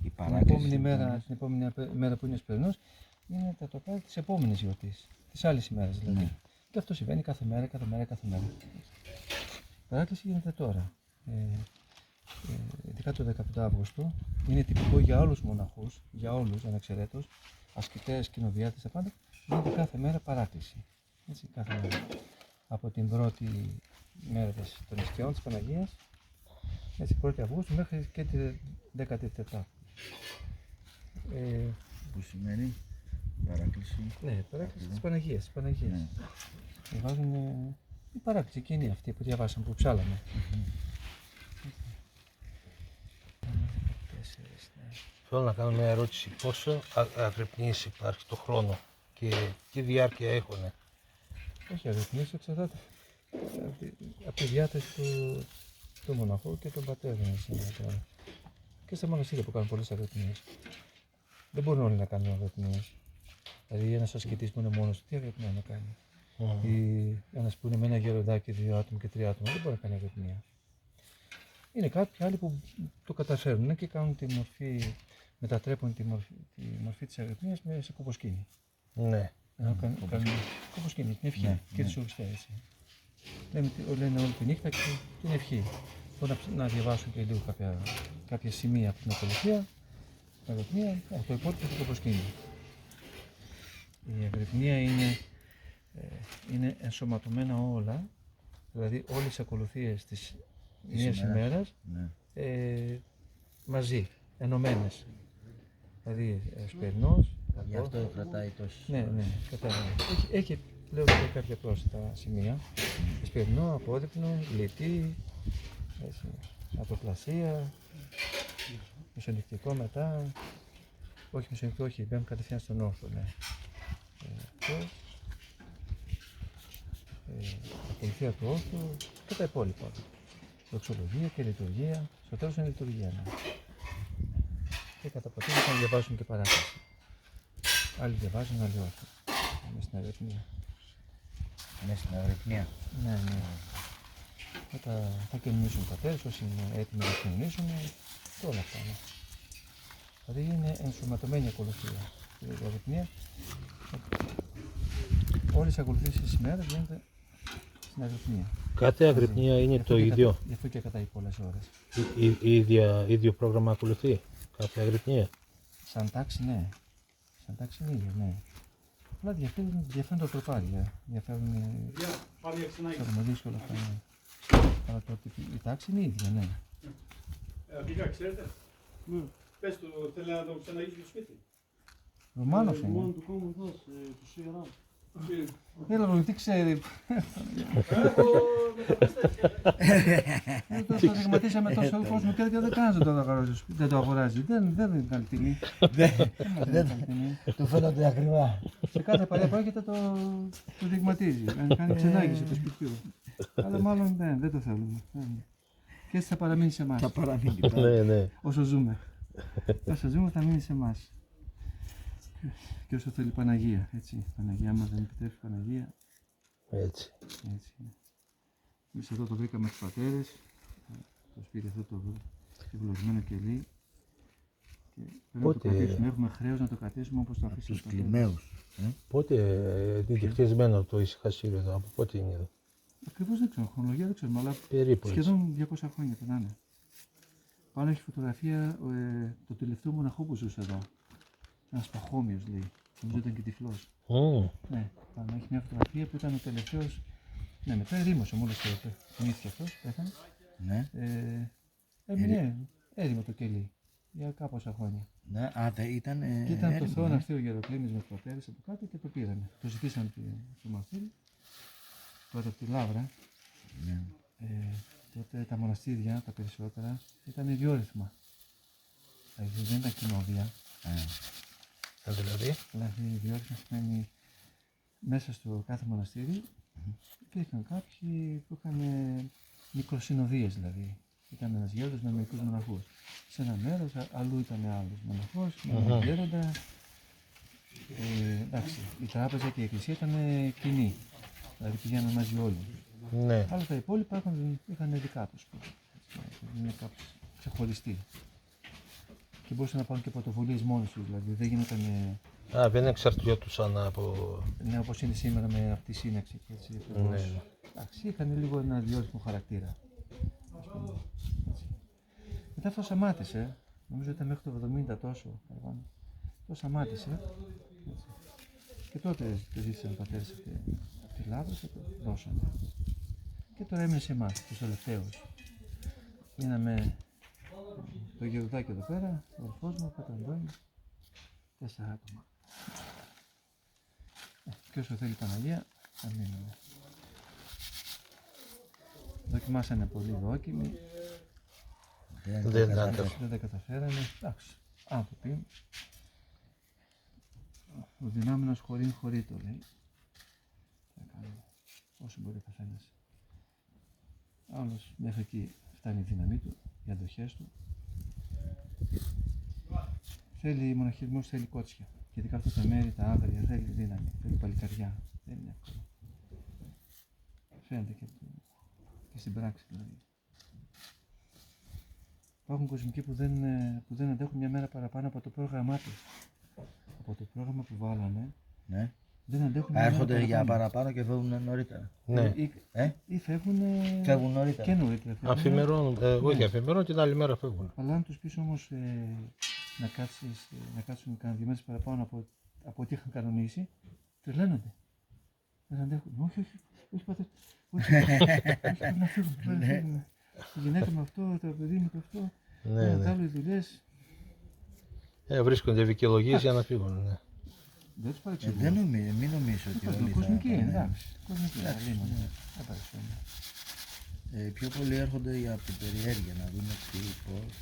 την παράκληση επόμενη μέρα, ήταν. την επόμενη μέρα που είναι ο Σπερινός, είναι τα τοπάρια της επόμενης γιορτής, της άλλης ημέρας δηλαδή. Ναι. Και αυτό συμβαίνει κάθε μέρα. Η παράκληση γίνεται τώρα. Ειδικά το 15 Αύγουστο, είναι τυπικό για όλους τους μοναχούς, για όλους ανεξαιρέτως, ασκητές, κοινοβιάτες, τα πάντα, γίνεται κάθε μέρα παράκληση. Έτσι, κάθε μέρα. Από την πρώτη μέρα των νηστείων της Παναγίας, έτσι, 1η Αυγούστου μέχρι και τη 14η. Που σημαίνει παράκληση. Ναι, παράκληση της Παναγίας. Της Παναγίας. Ναι. Βάζουν η παράκληση εκείνη αυτή που διαβάσαμε, που ψάλαμε. Θέλω να κάνω μια ερώτηση. Πόσο αγρυπνίες υπάρχει το χρόνο και τι διάρκεια έχουν? Όχι, αγρυπνίες εξαρτάται από τη διάθεση του μοναχού και των πατέρων. Και στα μοναστήρια που κάνουν πολλές αγρυπνίες. Δεν μπορούν όλοι να κάνουν αγρυπνίες. Δηλαδή, ένας ασκητής που είναι μόνος του, τι αγρυπνία να κάνει. Ή ένας που είναι με ένα γεροντάκι, 2 άτομα και 3 άτομα, δεν μπορεί να κάνει αγρυπνία. Είναι κάποιοι άλλοι που το καταφέρνουν και κάνουν τη μορφή, μετατρέπουν τη μορφή της αγρυπνίας σε κομποσκήνη. Ναι. Κάνουν κομποσκήνη, την ευχή Ναι, και ναι. τη σοφιστία, έτσι. Λένε όλη τη νύχτα και την ευχή. Μπορούν να διαβάσουν και λίγο κάποια σημεία από την ακολουθία, την αγρυπνία, το υπόλοιπο είναι κομποσκήνη. Η αγρυπνία είναι ενσωματωμένα όλα, δηλαδή όλες τις ακολουθίες της μιας ημέρας Ναι. μαζί, ενωμένες. Δηλαδή, σπερινός, Γι' αυτό κρατάει τόση. ναι, κατάλαβα. Έχει πλέον και κάποια πρόσθετα σημεία. Σπερινό, απόδειπνο, λιτή, αποπλασία, μεσονυχτικό μετά. Όχι μεσονυχτικό, όχι, μπαίνουμε κατευθείαν στον όρθο, ναι. Αυτό. Ακολουθία του όρθου και τα υπόλοιπα. Δοξολογία και λειτουργία. Στο τέλος είναι λειτουργία. Ναι. Και κατά αποτέλεσμα να διαβάζουν και παράκληση. Άλλοι διαβάζουν, άλλοι όχι. Είναι στην αγρυπνία. Είναι στην αγρυπνία. Ναι. Θα κοινωνήσουν οι πατέρες, όσοι είναι έτοιμοι να κοινωνήσουν, και όλα αυτά. Ναι. Δηλαδή είναι ενσωματωμένη ακολουθία. Η αγρυπνία, όλες οι ακολουθίες της ημέρας γίνονται στην αγρυπνία. Κάθε αγρυπνία είναι το ίδιο. Γι' αυτό και κατάει πολλές ώρες. Ίδιο πρόγραμμα ακολουθεί κάθε αγρυπνία. Σαν τάξη, ναι. Σαν τάξη είναι ίδιο, ναι. Απλά διαφέρουν τα τροπάρια. Διαφέρουν οι αρμοδίες και όλα αυτά. Ναι. Αλλά η τάξη είναι ίδια, ναι. Αγγλικά ξέρετε. Πες του, θέλει να το ξαναγήσει το σπίτι. Ρωμάνος είναι. Μόνο του κόμμα δώσ, του σιγαρά. Έλα ρε, τι ξέρει. Το δειγματίσαμε τόσο κόσμο και δεν κάνει δεν το αγοράζει. Δεν είναι καλή τιμή. Του φαίνονται ακριβά. Σε κάθε παλιά που έρχεται το δειγματίζει. Κάνει ξενάγηση του σπιτιού. Αλλά μάλλον δεν το θέλουμε. Και έτσι θα παραμείνει σε εμάς. Θα παραμείνει. Ναι. Όσο ζούμε. Όσο ζούμε θα μείνει σε εμάς. Και όσο θέλει η Παναγία, έτσι. Η Παναγία μας δεν επιτρέπει η Παναγία. Έτσι. Έτσι. Εμείς εδώ το βρήκαμε τους πατέρες, το σπίτι αυτό το ευλογημένο κελί. Και πρέπει να το κρατήσουμε, έχουμε χρέος να το κρατήσουμε όπως το αφήσαμε. Τους κλιμαίους. Πότε είναι χτισμένο το ησυχαστήριο εδώ, από πότε είναι εδώ? Ακριβώς δεν ξέρω, χρονολογία δεν ξέρουμε, αλλά Περίπου έτσι. σχεδόν 200 χρόνια περνάνε. Πάνω έχει φωτογραφία το τελευταίο μοναχό που ζούσε εδώ. Ένας Παχώμιος λέει, νομίζω ήταν και τυφλός. Ναι, πάνω έχει μια φωτογραφία που ήταν ο τελευταίος. Ναι, μετά ερήμωσε μόλις θυμήθηκε αυτός, πέθανε. Ναι. Έμεινε έρημο το κελί για κάποσα χρόνια. Ναι, ήταν. Και ήταν το έρημο, Θεό να έρθει ο Γεροκλήμης με τους πατέρες από κάτω και το πήρανε. Το ζητήσαν στο μοναστήρι. Τότε από τη Λαύρα. Ναι. Τότε τα μοναστήρια, τα περισσότερα, ήταν ιδιόρυθμα. Δηλαδή δεν ήταν κοινόβια. Δηλαδή. Δηλαδή ιδιόρυθμα σημαίνει μέσα στο κάθε μοναστήρι υπήρχαν κάποιοι που είχαν μικροσυνοδείες δηλαδή. Ήταν ένας γέροντας με μερικούς μοναχούς. Σε ένα μέρος, αλλού ήταν άλλος μοναχός, με έναν γέροντα. Εντάξει, η τράπεζα και η εκκλησία ήταν κοινή. Δηλαδή πηγαίναν μαζί όλοι. Ναι. Αλλά τα υπόλοιπα είχαν δικά τους. Είναι κάπως ξεχωριστοί. Και μπορούσαν να πάρουν και πρωτοβουλίες μόνοι τους, δηλαδή δεν γινόταν. Α, δεν εξαρτιόντουσαν από... Ναι, όπως είναι σήμερα με αυτή τη σύναξη. Έτσι, Ναι. εντάξει, είχαν λίγο ένα διόρυθμο χαρακτήρα. Ας πούμε, έτσι. Μετά αυτό σταμάτησε. Νομίζω ήταν μέχρι το 70 τόσο. Το σταμάτησε. Έτσι. Και τότε το ζήτησαν οι πατέρες από τη Λάβρα και το δώσανε. Και τώρα έμεινε σε εμάς, τους τελευταίους. Μείναμε το Γερουδάκι εδώ πέρα, ο αδελφός μου, ο Πατραντώνη, 4 άτομα. Και όσο θέλει η Παναγία, θα μείνουμε. Δοκιμάσανε πολύ δόκιμοι, Δεν δεν τα καταφέρανε. Εντάξει, άνθρωποι. Ο δυνάμενος χωρεί το λέει. Θα κάνουμε όσο μπορεί ο καθένας. Άλλος μέχρι εκεί φτάνει η δύναμή του, οι αντοχές του. Θέλει μοναχισμός, θέλει κότσια. Γιατί αυτά τα μέρη, τα άγρια, θέλει δύναμη, θέλει παλικαριά. Δεν είναι εύκολο. Φαίνεται και στην πράξη δηλαδή. Υπάρχουν κοσμικοί που δεν αντέχουν μια μέρα παραπάνω από το πρόγραμμά τους. Από το πρόγραμμα που βάλανε, Ναι. δεν αντέχουν μια μέρα Έρχονται για παραπάνω. παραπάνω και φεύγουν νωρίτερα. Ναι. Ή φεύγουν Φεύγουν νωρίτερα. και νωρίτερα. φεύγουν. Αφημερών, όχι αφημερών, την άλλη μέρα φεύγουν. Αλλά αν τους πεις όμως να κάτσουν κανένα 2 μέρες παραπάνω από ό,τι είχαν κανονίσει, τρελαίνονται. Δεν αντέχουν. Όχι πατέρα. Όχι, πρέπει να φύγουμε. Πρέπει να φύγουμε. Η γυναίκα με αυτό, το παιδί με αυτό. Ναι, ναι. Άλλοι δουλειές. Βρίσκονται δικαιολογίες για να φύγουν. Ναι. Δεν τους παρεξηγούν. Δεν νομίζω, μην νομίζω ότι όλοι θα Κοσμική είναι, πάνε. εντάξει. Κοσμική είναι. Δεν παρεξηγούν. Πιο πολλοί έρχονται για την περιέργεια να δούμε τι, πώς.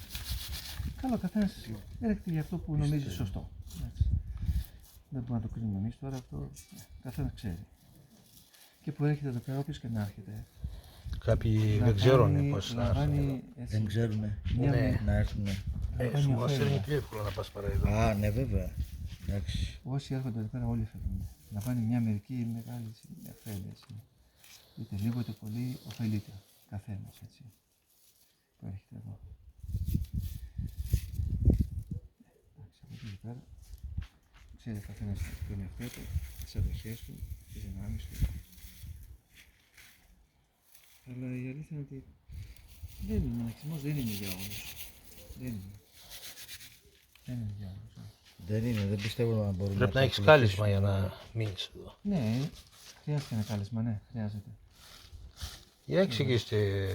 Καλά, ο καθένας έρχεται για αυτό που νομίζει σωστό. Έτσι. Δεν μπορούμε να το κρίνουμε εμείς τώρα, αυτό καθένας ξέρει. Και που έρχεται εδώ πέρα, όποιος και να έρχεται. Κάποιοι δεν ξέρουν πώς να έρθουν. λαμβάνει έτσι, Δεν ξέρουν Ναι. να έρθουν. Σου μας είναι πιο εύκολο να πας παρά εδώ. Α, ναι, βέβαια. Εντάξει. όσοι έρχονται εδώ πέρα όλοι φεύγουν. Λαμβάνει μια μερική μεγάλη ωφέλεια. Είτε λίγο είτε πολύ ωφελείται καθένας έτσι. Που έρχεται εδώ. Εντάξει, από εκεί και πέρα ξέρει καθένας τον εαυτό του, τις αδοχές του, τις δυνάμεις του. Αλλά η αλήθεια είναι ότι δεν είναι, ο μοναχισμός δεν είναι για όλους. Δεν είναι. Δεν είναι για όλους. Δεν είναι, δεν πιστεύω να μπορούμε Πρέπει να το έχεις ακολουθήσουμε. κάλεσμα για να μείνεις εδώ. Ναι, χρειάζεται ένα κάλεσμα, ναι, χρειάζεται. Για εξηγήστε.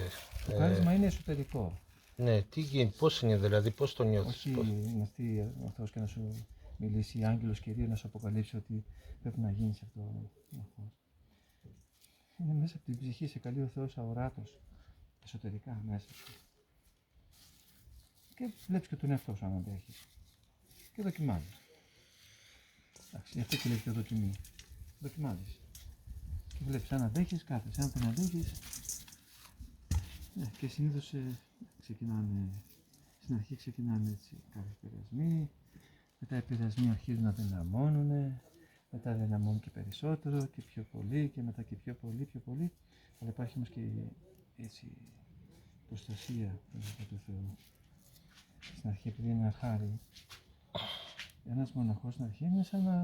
Το κάλεσμα είναι εσωτερικό. Ναι, τι γίνεται, πώς είναι δηλαδή, πώς το νιώθεις. Όχι να έρθει ο Θεός και να σου μιλήσει, άγγελος Κυρίου, να σου αποκαλύψει ότι πρέπει να γίνεις αυτό. Είναι μέσα από την ψυχή, σε καλεί ο Θεός αοράτος, εσωτερικά μέσα. Και βλέπεις και τον εαυτό σου αν αντέχεις. Και δοκιμάζεις. Εντάξει, γι' αυτό και λέγεται δοκιμή. Δοκιμάζεις. Και βλέπεις αν αντέχεις, κάθεσαι. Αν δεν αντέχεις, ναι, και συνήθως ξεκινάνε, στην αρχή ξεκινάνε έτσι κάποιοι πειρασμοί, μετά οι πειρασμοί αρχίζουν να δυναμώνουν, μετά δυναμώνουν και περισσότερο και πιο πολύ και μετά και πιο πολύ, αλλά υπάρχει όμως και έτσι προστασία του Θεού. Στην αρχή επειδή είναι ένα χάρι, ένας μοναχός στην αρχή είναι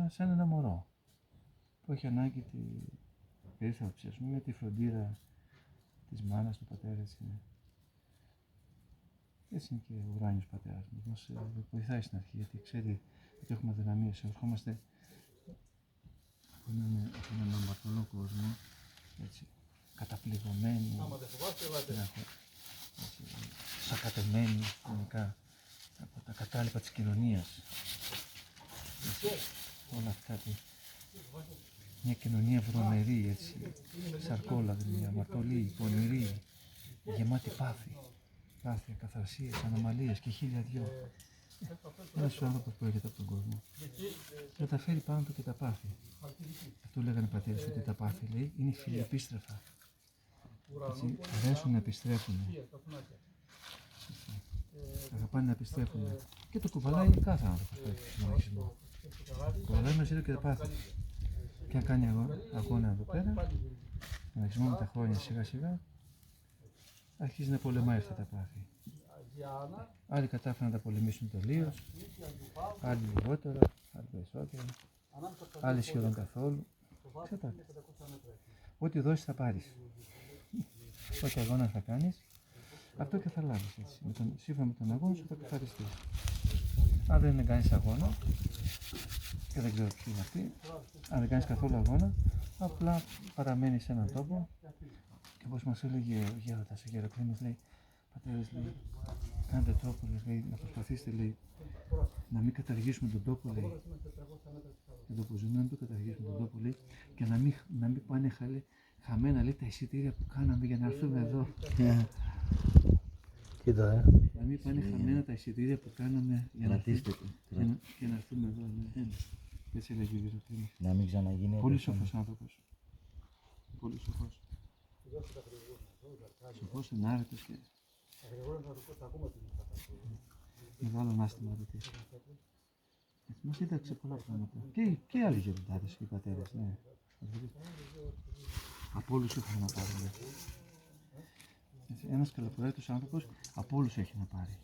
σαν ένα μωρό που έχει ανάγκη τη περίθαλψη, ας πούμε, τη φροντίδα της μάνας, του πατέρα, έτσι είναι. Έτσι είναι και ο ουράνιος πατέρας μας βοηθάει στην αρχή, γιατί ξέρει ότι έχουμε αδυναμίες, ερχόμαστε από έναν αμαρτωλό κόσμο, έτσι, καταπληγωμένοι, σακατεμένοι γενικά από τα κατάλοιπα της κοινωνίας. Όλα αυτά, μια κοινωνία βρωμερή, έτσι, σαρκόλαδη, αμαρτωλή, πονηρή, γεμάτη πάθη, καθαρσίες, ανομαλίες και 1002. Ένας άνθρωπος που έρχεται από τον κόσμο θα τα φέρει πάνω του και τα πάθη. Αυτό λέγανε οι πατέρες, ότι τα πάθη, λέει, είναι φιλεπίστρεφα. Έτσι, αρέσουν να επιστρέφουν. Αγαπάνε να επιστρέφουν. Και το κουβαλάει κάθε άνθρωπος που έχει στον μοναχισμό. Κουβαλάει μαζί του και τα πάθη. Και αν κάνει αγώνα εδώ πέρα, μοναχισμό με τα χρόνια σιγά σιγά, αρχίζει να πολεμάει αυτά τα πάθη. Άλλοι κατάφεραν να τα πολεμήσουν τελείως, άλλοι λιγότερο, άλλοι περισσότερο, άλλοι σχεδόν καθόλου. Εξαρτάται. Ό,τι δώσεις θα πάρεις. Ό,τι αγώνα θα κάνεις, αυτό και θα λάβεις έτσι. Σύμφωνα με τον αγώνα σου θα καθαριστείς. Αν δεν κάνεις αγώνα, και δεν ξέρω ποιοι είναι αυτοί, αν δεν κάνεις καθόλου αγώνα, απλά παραμένεις σε έναν τόπο και όπως μας έλεγε ο Γέροντας, ο Γεροκλήμος, λέει, πατέρες, λέει, κάντε τρόπο, λέει, να προσπαθήσετε, λέει, να μην καταργήσουμε τον τόπο, λέει, τον τόπο ζούμε, να μην το καταργήσουμε τον τόπο, λέει, και να μην πάνε χαμένα, λέει, τα εισιτήρια που κάναμε για να έρθουμε εδώ. Κοίτα, Να μην πάνε χαμένα τα εισιτήρια που κάναμε για να έρθουμε εδώ. Ναι. Έτσι έλεγε ο Γεροκλήμος. Να μην ξαναγίνει. Πολύ σοφός άνθρωπος. Πολύ σοφός. Σοφός, ενάρετος και μεγάλο ανάστημα ρωτήσει. Μας δίδαξε πολλά πράγματα. Και άλλοι γεροντάδες και πατέρες, ναι. Από όλους είχαν να πάρουν. Ένας καλοπροαίρετος άνθρωπος από όλους έχει να πάρει.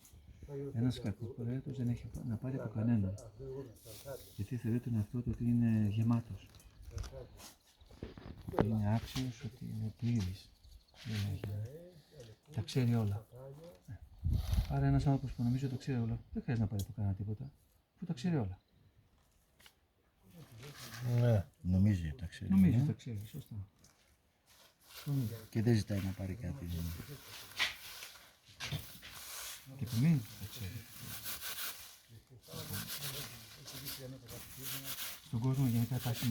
Ένας κακοπροαίρετος δεν έχει να πάρει από κανέναν. Γιατί θεωρεί τον εαυτό του ότι είναι γεμάτος. Ότι είναι άξιος, ότι είναι πλήρης. Τα ξέρει όλα. Άρα ένας άνθρωπος που νομίζει ότι τα ξέρει όλα, δεν χρειάζεται να πάρει από κανένα τίποτα. Που τα ξέρει όλα. ναι. Νομίζει τα ξέρει. Νομίζει ότι τα ξέρει, σωστά. Και δεν ζητάει να πάρει κάτι. Και επιμένει τα ξέρει. Στον κόσμο γενικά υπάρχει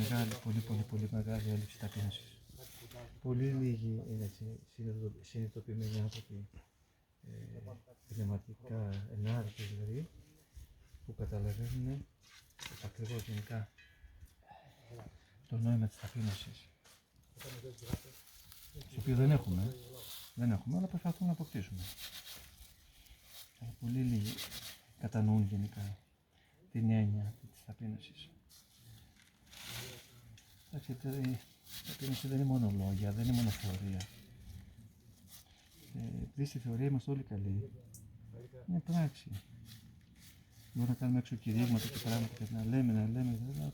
πολύ μεγάλη έλλειψη ταπείνωσης. Πολύ λίγοι είναι έτσι συνειδητοποιημένοι άνθρωποι, πνευματικά ενάρετοι δηλαδή, που καταλαβαίνουν ακριβώς γενικά το νόημα της ταπείνωσης. Το οποίο δεν έχουμε, αλλά προσπαθούμε να αποκτήσουμε. Αλλά πολύ λίγοι κατανοούν γενικά την έννοια της ταπείνωσης. Εντάξει, η ταπείνωση δεν είναι μόνο λόγια, δεν είναι μόνο θεωρία. Επειδή στη θεωρία είμαστε όλοι καλοί, είναι πράξη. Μπορούμε να κάνουμε έξω κηρύγματα και πράγματα και να λέμε, αλλά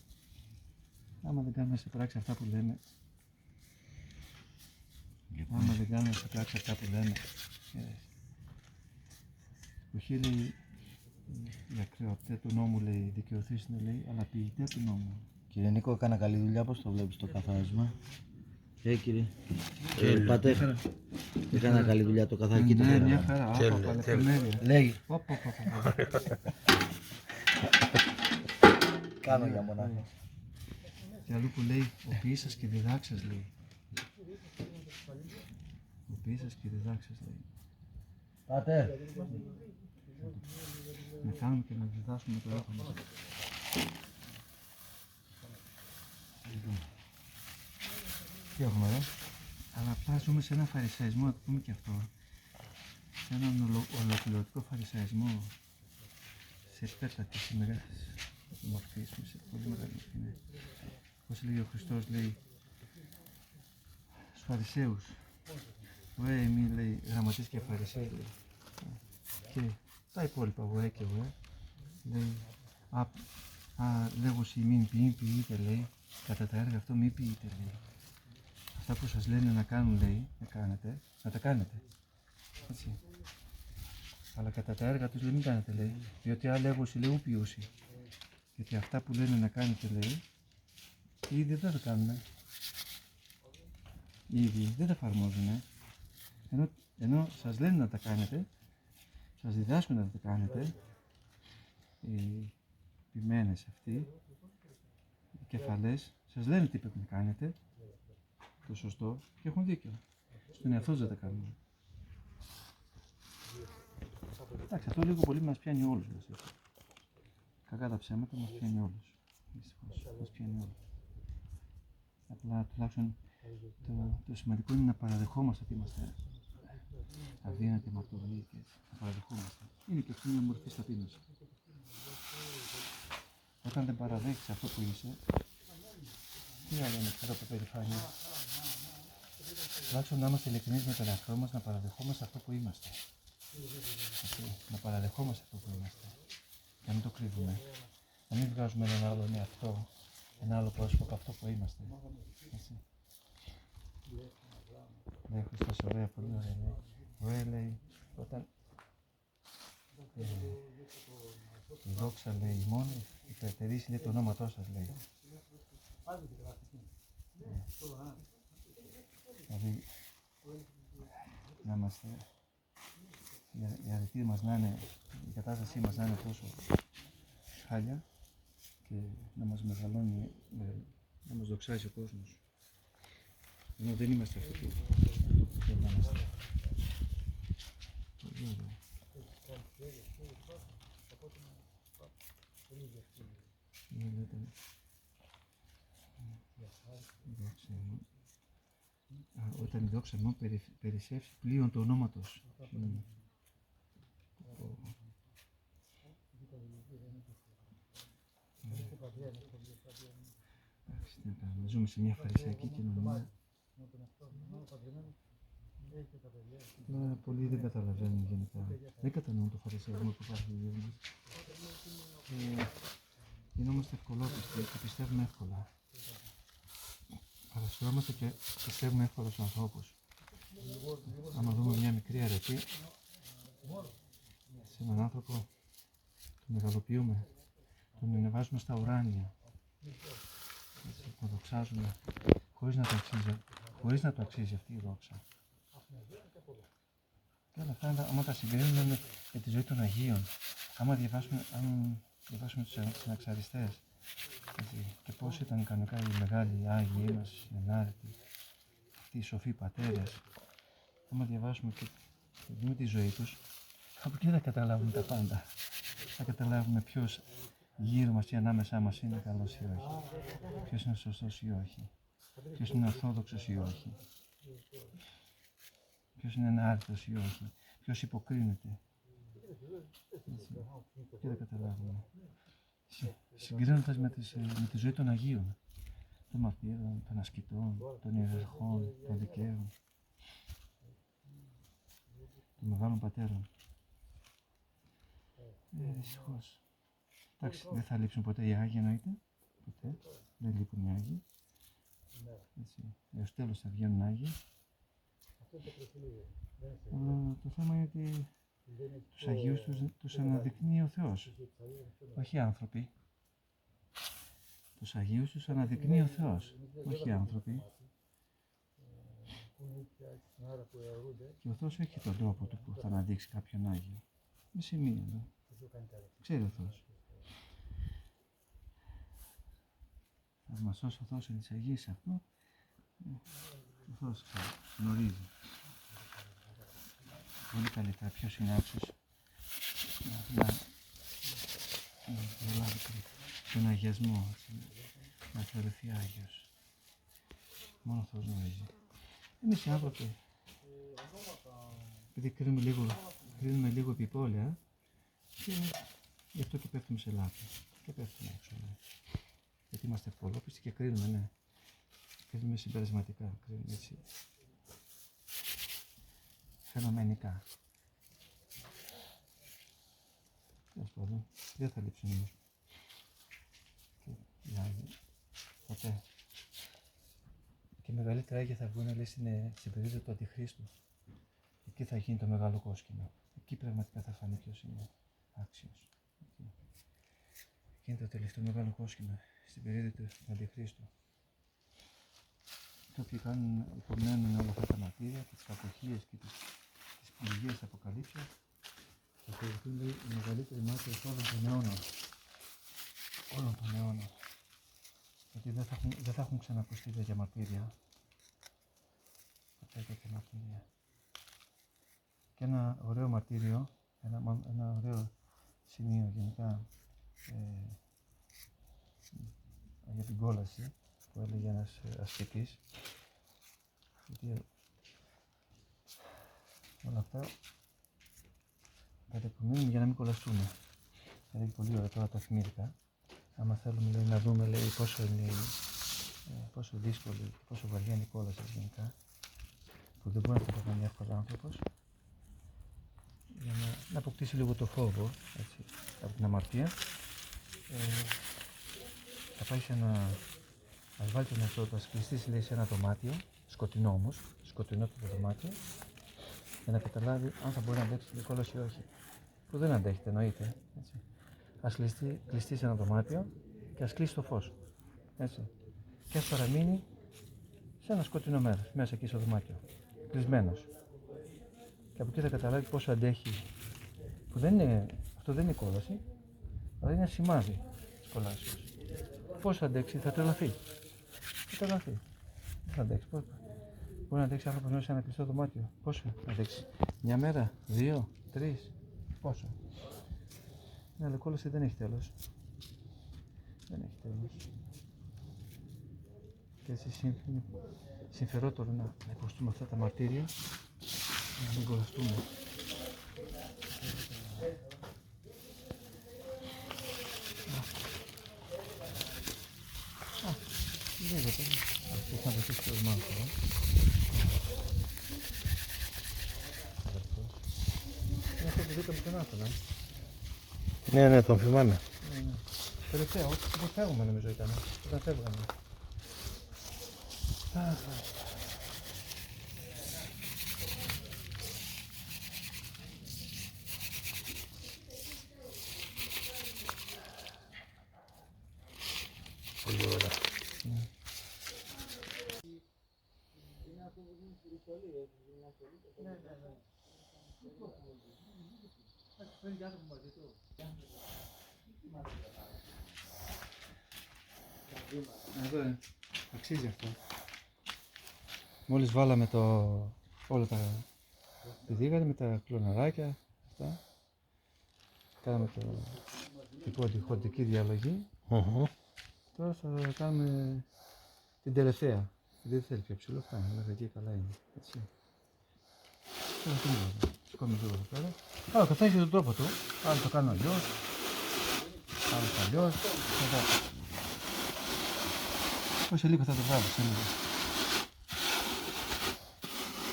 άμα δεν κάνουμε σε πράξη αυτά που λέμε, άμα δεν κάνουμε σε πράξη αυτά που λέμε, εποχή λέει η ακραιότητα του νόμου, λέει, δικαιωθήσουν, λέει, αλλά ποιητέ του νόμου. Κύριε Νίκο, έκανα καλή δουλειά, πώς το βλέπεις το καθάρισμα? Κύριε. Πατέρα, έκανα καλή δουλειά το καθάρισμα. Ναι, μια χαρά, άπαπα, λεπτομέρεια. Λέγει. Κάνω για μονάχα. Και αλλού που λέει, ο ποιήσας και διδάξας, λέει. Ο ποιήσας και διδάξας, λέει. Πατέρα. Να κάνουμε και να διδάσκουμε το έργο μας. Τι έχουμε εδώ? Αλλά απλά ζούμε σε έναν φαρισαϊσμό, να το πούμε και αυτό. Σε έναν ολοκληρωτικό φαρισαϊσμό. Σε πέτατη, σε μεγάλη μορφή, σε πολύ μεγάλη μορφή. Ναι. Όπως λέει ο Χριστός, λέει στους Φαρισαίους. Εμείς, λέει, γραμματείς και Φαρισαίοι, λέει. Και τα υπόλοιπα, και λέει, λέγω σοι μην ποιείτε, λέει, κατά τα έργα αυτό μην ποιείτε, λέει. Αυτά που σας λένε να κάνουν, λέει, να τα κάνετε. Έτσι. Αλλά κατά τα έργα τους, λέει, μην κάνετε, λέει, διότι λέγωση, λέει, ου ποιούσι. Γιατί αυτά που λένε να κάνετε, λέει, ήδη δεν τα κάνουν. Ήδη δεν τα εφαρμόζουν. Ενώ σας λένε να τα κάνετε, σας διδάσκουν να τα κάνετε, οι ποιμένες αυτοί, οι κεφαλές, σας λένε τι πρέπει να κάνετε, το σωστό, και έχουν δίκιο. Στον εαυτό δεν τα κάνουν. Εντάξει, αυτό λίγο πολύ μας πιάνει όλους. Κακά τα ψέματα μας πιάνει όλους. Δυστυχώς, μας πιάνει όλους. Απλά τουλάχιστον το σημαντικό είναι να παραδεχόμαστε ότι είμαστε αδύνατοι, μαρτωλοί και να παραδεχόμαστε. Είναι και αυτή μια μορφή ταπείνωση. Όταν δεν παραδέχεις αυτό που είσαι, τι άλλο είναι αυτό από περηφάνεια? Τουλάχιστον να είμαστε ειλικρινείς με τον εαυτό μας, να παραδεχόμαστε αυτό που είμαστε. Έτσι, να παραδεχόμαστε αυτό που είμαστε. Να μην το κρύβουμε. Να μην βγάζουμε έναν άλλον εαυτό, ένα άλλο πρόσωπο από αυτό που είμαστε. Έτσι. Λέει ο Χριστός ωραία, πολύ ωραία λέει. Ωραία λέει, όταν η δόξα λέει μόνο υπερτερήσει λέει το ονόματό σας λέει. Δηλαδή να είμαστε, η αρετή μας να είναι, η κατάστασή μας να είναι τόσο χάλια και να μας μεγαλώνει, να μας δοξάζει ο κόσμος. Ενώ δεν είμαστε αυτοί που θέλουμε να είμαστε. Πολύ ωραία. Όταν η δόξα μου περισσεύσει πλοίον του ονόματος. Ζούμε σε μια φαρισαϊκή κοινωνία. Πολλοί δεν καταλαβαίνουν γενικά. Δεν κατανοούν το φαρισαϊσμό που υπάρχει στη ζωή μας. Γινόμαστε ευκολόπιστοι και πιστεύουμε εύκολα. Παρασυρώμαστε και πιστεύουμε εύκολα στους ανθρώπους. Άμα δούμε μια μικρή αρετή σε έναν άνθρωπο, τον μεγαλοποιούμε, τον ανεβάζουμε στα ουράνια. Τον δοξάζουμε χωρίς να το αξίζει αυτή η δόξα. Και όλα αυτά, άμα τα συγκρίνουμε με τη ζωή των Αγίων, άμα διαβάσουμε τους συναξαριστές και πώς ήταν κανονικά οι μεγάλοι Άγιοι μας, οι ενάρετοι, αυτοί οι σοφοί πατέρες, άμα διαβάσουμε και δούμε τη ζωή τους, από εκεί θα καταλάβουμε τα πάντα. Θα καταλάβουμε ποιος γύρω μας ή ανάμεσά μας είναι καλός ή όχι, ποιος είναι σωστός ή όχι, ποιος είναι ορθόδοξος ή όχι, ποιος είναι ενάρετος ή όχι, ποιος υποκρίνεται. Και δεν καταλάβουμε. Συγκρίνοντας με τη ζωή των Αγίων, των μαρτύρων, των ασκητών, των ιεραρχών, των δικαίων, των μεγάλων πατέρων. Δυστυχώς. Εντάξει, δεν θα λείψουν ποτέ οι Άγιοι εννοείται. Ποτέ. Δεν λείπουν οι Άγιοι. Έως τέλος θα βγαίνουν Άγιοι. Αλλά το θέμα είναι ότι τους Αγίους τους αναδεικνύει ο Θεός. Όχι οι άνθρωποι. Τους Αγίους τους αναδεικνύει ο Θεός. Όχι οι άνθρωποι. Και ο Θεός έχει τον τρόπο του που θα αναδείξει κάποιον Άγιο. Με σημεία. Ξέρει ο Θεός. Θα μας σώσει ο Θεός εν της Αγίας σε αυτό. Ο Θεός γνωρίζει πολύ καλύτερα ποιος είναι άξιος να λάβει τον αγιασμό, να θεωρηθεί Άγιος. Μόνο ο Θεός γνωρίζει. Εμείς οι άνθρωποι, επειδή κρίνουμε λίγο επιπόλαια, και γι' αυτό και πέφτουμε σε λάθη και πέφτουμε έξω. Γιατί είμαστε ευκολόπιστοι και κρίνουμε, ναι. Κρίνουμε συμπερασματικά, κρίνουμε έτσι φαινομενικά. Τέλος πάντων, δεν θα λείψουν όμως και οι Άγιοι ποτέ. Και μεγαλύτερα Άγια θα βγουν, λέει, στην περίοδο του Αντιχρίστου. Εκεί θα γίνει το μεγάλο κόσκινο. Εκεί πραγματικά θα φανεί ποιος είναι άξιος. Εκεί είναι το τελευταίο μεγάλο κόσκινο, στην περίοδο του Αντιχρίστου. Και όποιοι υπομένουν όλα αυτά τα μαρτύρια και τις κακοχίες και τις πληγίες αποκαλύψεως, θα θεωρηθούν, λέει, οι μεγαλύτεροι μάρτυρες όλων των αιώνων. Όλων των αιώνων. Γιατί δεν θα έχουν ξανακουστεί τέτοια μαρτύρια. Ποτέ τέτοια μαρτύρια. Και ένα ωραίο μαρτύριο, ένα ωραίο σημείο γενικά για την κόλαση που έλεγε ένας ασκητής, γιατί όλα αυτά κατεπομείνουν για να μην κολλαστούμε. Έλεγε πολύ ωραία, τώρα τα θυμήθηκα. Άμα θέλουμε, λέει, να δούμε, λέει, πόσο δύσκολη, πόσο βαριά είναι η κόλαση γενικά, που δεν μπορεί να το κάνει εύκολα άνθρωπος, να αποκτήσει λίγο το φόβο, έτσι, από την αμαρτία. Θα πάει σε ένα, ας βάλει τον εαυτό του, ας κλειστείς, λέει, σε ένα δωμάτιο, σκοτεινό όμως, σκοτεινό το δωμάτιο, για να καταλάβει αν θα μπορεί να αντέξει την κόλαση ή όχι. Που δεν αντέχεται, εννοείται. Έτσι. Ας κλειστεί σε ένα δωμάτιο και ας κλείσει το φως. Έτσι. Και ας παραμείνει σε ένα σκοτεινό μέρος, μέσα εκεί στο δωμάτιο, κλεισμένος. Και από εκεί θα καταλάβει πόσο αντέχει. Που αυτό δεν είναι κόλαση, αλλά είναι ένα σημάδι της κολάσεως. Πόσο αντέξει, θα τρελαθεί. Θα τρελαθεί. Δεν θα αντέξει. Μπορεί να αντέξει άνθρωπος μέσα σε ένα κλειστό δωμάτιο. Πόσο θα αντέξει? Μια μέρα, 2, 3, πόσο? Ναι, αλλά η κόλαση δεν έχει τέλος. Δεν έχει τέλος. Και έτσι είναι συμφερότερο να υποστούμε αυτά τα μαρτύρια, να μην κολλαστούμε. Λίγο τώρα, αυτό θα δεχτείς το μάθο. Είναι αυτό που δίκαμε τον Άθωνα. Ναι, τον θυμάμαι. Τελευταία, όταν φεύγουμε νομίζω ήταν, όταν φεύγαμε. Πολύ ωραία. Εδώ αξίζει αυτό. Μόλις βάλαμε όλα τα πηδήγανε με τα κλωναράκια αυτά. Κάναμε την χοντρική διαλογή. Τώρα θα κάνουμε την τελευταία. Δεν θέλει πιο ψηλό, φτάνει, μέχρι εκεί καλά είναι. Έτσι. Τώρα τι είναι, σηκώνουμε λίγο εδώ πέρα. Άρα ο καθένας έχει τον τρόπο του. Άλλο το κάνω αλλιώς, άλλο το αλλιώς. Σε λίγο θα το βγάλω, σε λίγο.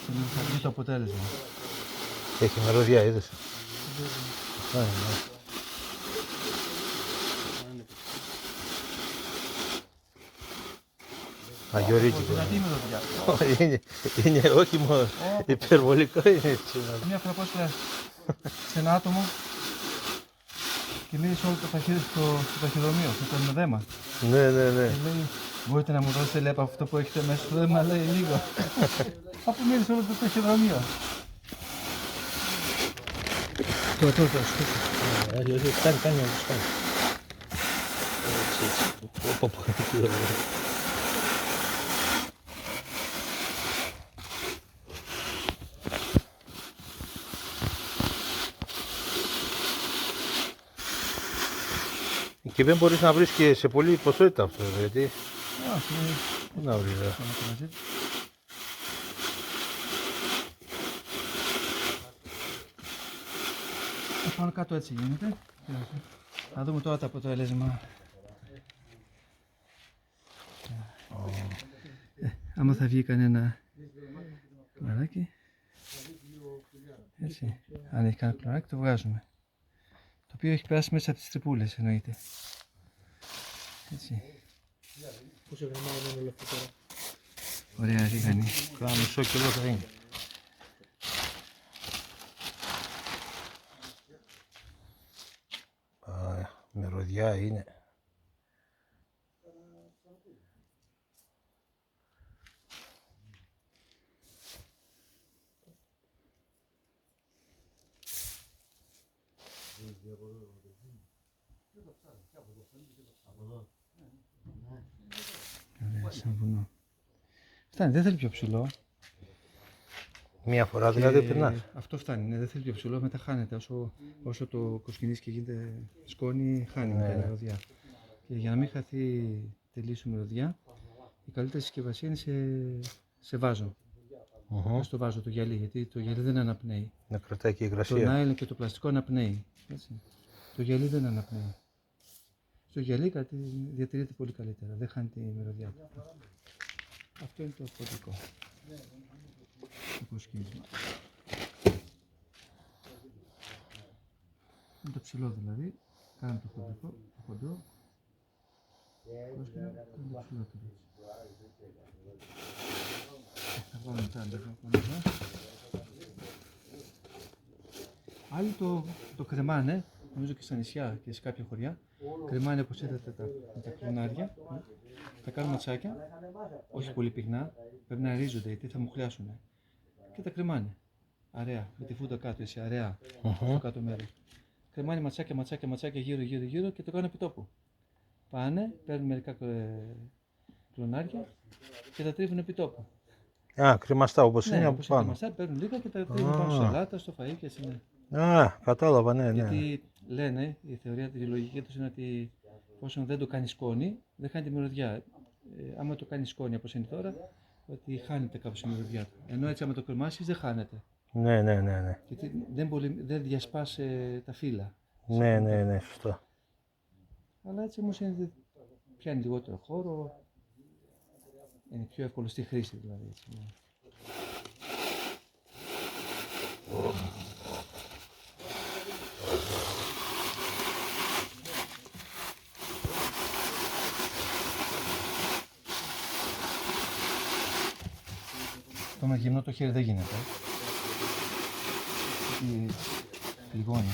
Σε λίγο θα βγει το αποτέλεσμα. Έχει μυρωδιά, είδες. Αγιορίτικο. Δυνατή μυρωδιά. Είναι όχι μόνο υπερβολικό, είναι Μια φορά πώς σε ένα άτομο και λέει σε όλο το ταχυδρομείο, στο δέμα. Ναι. Και λέει, μπορείτε να μου δώσετε, λέει, από αυτό που έχετε μέσα στο δέμα, λέει, λίγο. Αφού μίλησε όλο το ταχυδρομείο. Τώρα, κάνει όμως, κάνει. Και δεν μπορείς να βρεις και σε πολλή ποσότητα αυτό, γιατί... Όχι, Πού να βρεις, ρε. Πάνω κάτω έτσι γίνεται. Θα δούμε τώρα το αποτέλεσμα. Άμα θα βγει κανένα κλαράκι, έτσι, αν έχει κανένα κλαράκι το βγάζουμε. Το οποίο έχει περάσει μέσα από τις τρυπούλες, εννοείται. Έτσι. Πόσο γραμμάρα είναι όλο αυτό τώρα? Ωραία ρίγανη. Κάνα μισό κιλό θα είναι. Μυρωδιά είναι. Ωραία, σαν βουνό. Φτάνει, δεν θέλει πιο ψηλό. Μία φορά δηλαδή Και περνάς. αυτό φτάνει, ναι, δεν θέλει πιο ψηλό, μετά χάνεται. Όσο το κοσκινείς και γίνεται σκόνη, χάνει μετά η μυρωδιά. Και για να μην χαθεί τελείως η μυρωδιά, η καλύτερη συσκευασία είναι σε βάζο. Στο βάζο το γυαλί, γιατί το γυαλί δεν αναπνέει. Να κρατάει και η Το υγρασία. νάιλον και το πλαστικό αναπνέει. Έτσι. Το γυαλί δεν αναπνέει. Στο γυαλί κάτι διατηρείται πολύ καλύτερα, δεν χάνει τη μυρωδιά του. Αυτό είναι το ποντικό. Το κοσκίνισμα. Είναι το ψηλό δηλαδή. Κάναμε το χοντρικό, το χοντρό. Πρόσκειρα, είναι το ψηλό του. Θα βάλουμε μετά αντέχα. Άλλοι το κρεμάνε, νομίζω και στα νησιά και σε κάποια χωριά. Κρεμάνε όπως είδατε τα κλωνάρια. Τα κάνουν ματσάκια, όχι πολύ πυκνά, πρέπει να ρίζονται γιατί θα μου χλιάσουν. Και τα κρεμάνε. Αρέα, με τη φούτα κάτω, έτσι, αρέα, στο κάτω μέρος. Κρεμάνε ματσάκια γύρω και το κάνουν επί τόπου. Πάνε, παίρνουν μερικά κλωνάρια και τα τρίβουν επί τόπου. Α, κρεμαστά όπως είναι από όπως πάνω. κρεμαστά, παίρνουν λίγα και τα τρίβουν πάνω στο σαλάτα, στο φαΐ και έτσι, ναι. Α, κατάλαβα, ναι, ναι. Γιατί λένε, η θεωρία, η λογική τους είναι ότι εφόσον δεν το κάνει σκόνη, δεν χάνει τη μυρωδιά. Άμα το κάνει σκόνη όπως είναι τώρα, ότι χάνεται κάπως η μυρωδιά του. Ενώ έτσι άμα το κρεμάσεις δεν χάνεται. Ναι, ναι, ναι, ναι. Γιατί δεν διασπάς τα φύλλα. Ναι, ναι, ναι, σωστά. Αλλά έτσι όμως είναι, πιάνει λιγότερο χώρο, είναι πιο εύκολο στη χρήση δηλαδή. Έτσι, ναι. Το με γυμνό το χέρι δεν γίνεται. Λιγώνει.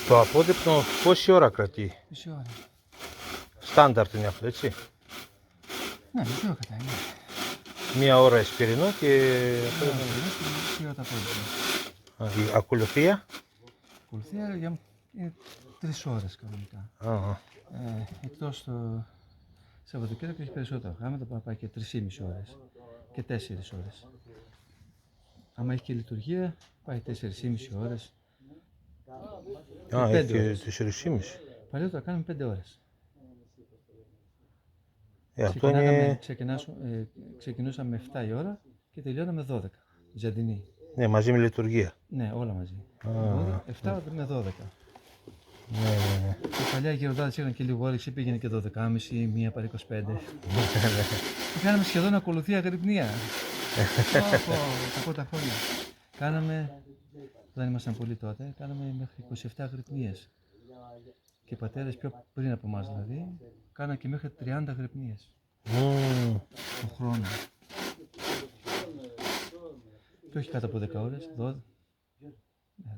Το απόδειπνο πόση ώρα κρατεί? Μισή ώρα. Στάνταρτ είναι αυτό, έτσι. Ναι, μισή ώρα κρατάει. Μία ώρα εσπιρινό και... Μισή ώρα τα απόδειπνα. Η ακολουθία? Ακολουθία είναι 3 ώρες κανονικά. Εκτός το Σαββατοκύριακο έχει περισσότερα γράμματα, μπορεί να πάει και 3,5 ώρες και 4 ώρες. Άμα έχει και λειτουργία, πάει 4,5 ώρες. Α, έχει και 4,5. Παλιότερα κάναμε 5 ώρες. Αυτό είναι... Ξεκινούσαμε 7 η ώρα και τελειώναμε 12. Ζαντινή. Ναι, μαζί με λειτουργία. Ναι, όλα μαζί. 7 με 12. Ναι, ναι, ναι. Οι παλιά γεροντάδες είχαν και λίγο όρεξη, πήγαινε και 12,5, μία παρά 25. Και κάναμε σχεδόν ακολουθία αγρυπνία. Από τα χρόνια. Κάναμε, δεν ήμασταν πολύ τότε, κάναμε μέχρι 27 αγρυπνίες. Και οι πατέρες πιο πριν από εμάς δηλαδή, κάνανε και μέχρι 30 αγρυπνίες. Το χρόνο. Και όχι κάτω από 10 ώρες,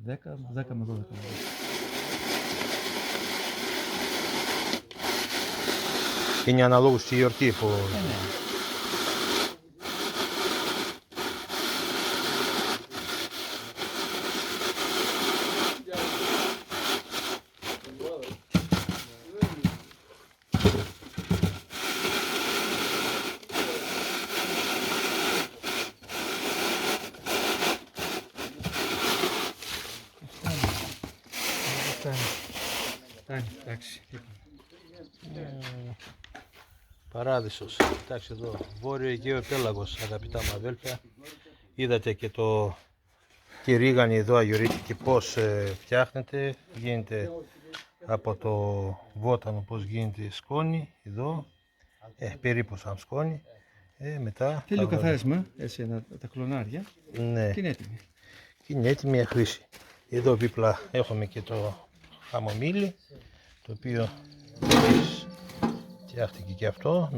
10 με 12 ώρες. Είναι αναλόγως στη γιορτή που... Ναι. Φτάνει, εντάξει. Παράδεισος. Κοιτάξτε εδώ, Βόρειο Αιγαίο Πέλαγος, αγαπητά μου αδέλφια. Είδατε και τη ρίγανη εδώ αγιορείτικη πώς φτιάχνεται. Γίνεται από το βότανο πώς γίνεται σκόνη εδώ. Περίπου σαν σκόνη. Μετά Θέλει καθάρισμα, έτσι, τα κλωνάρια. Ναι. Και είναι έτοιμη. Και είναι έτοιμη για χρήση. Εδώ δίπλα έχουμε και το χαμομήλι, το οποίο φτιάχτηκε και αυτό,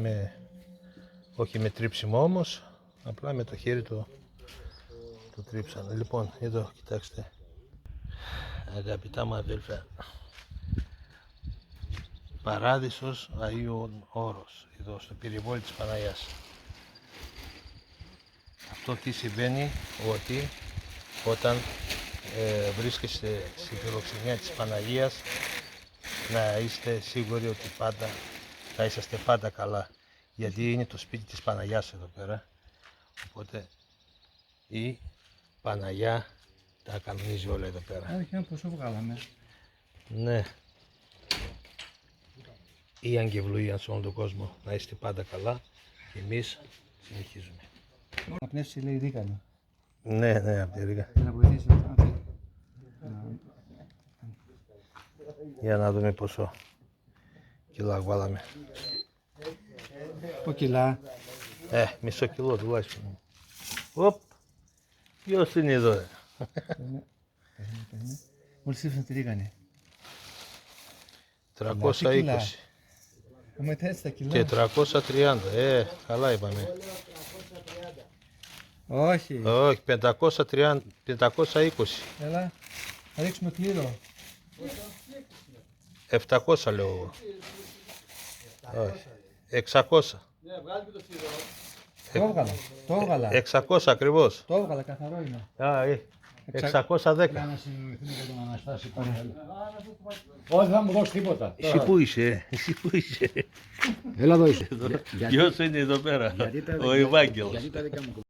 όχι με τρίψιμο όμως, Απλά με το χέρι το τρίψανε. Λοιπόν, εδώ κοιτάξτε. Αγαπητά μου αδέλφια, Παράδεισος Αγίων Όρος, εδώ στο περιβόλι της Παναγιάς. Αυτό τι συμβαίνει, ότι όταν βρίσκεστε στη φιλοξενία της Παναγίας, να είστε σίγουροι ότι πάντα θα είσαστε πάντα καλά, γιατί είναι το σπίτι της Παναγιάς εδώ πέρα, οπότε η Παναγιά τα κανονίζει όλα εδώ πέρα. Άρα και ένα ποσό βγάλαμε. Ναι. Η αγγευλογία σε όλο τον κόσμο, να είστε πάντα καλά και εμείς συνεχίζουμε. Να πνεύσει λέει ρίγανη. Ναι, ναι, από τη Ρίγα. Για να βοηθήσει αυτό. Για να δούμε πόσο κιλά βάλαμε. Από κιλά. Μισό κιλό τουλάχιστον. Οπ, ποιος είναι εδώ, ρε. Μόλις ήρθαν τη ρίγανη. 320 Μετά έτσι τα κιλά. και 330, καλά είπαμε. Όχι. Όχι, 530, 520, Έλα. Θα ρίξουμε κλήρο. 700 λέω εγώ. Όχι, 600. Το έβγαλα. Το έβγαλα. 600 ακριβώς. Το έβγαλα, καθαρό είναι. 610. Να συνεννοηθούμε για τον Αναστάση πάλι. Όχι, θα μου δώσει τίποτα. Εσύ που είσαι, εσύ που είσαι. Έλα εδώ είσαι. Ποιος είναι εδώ πέρα, Γιατί τα ο Ευάγγελος. Γιατί τα δικά μου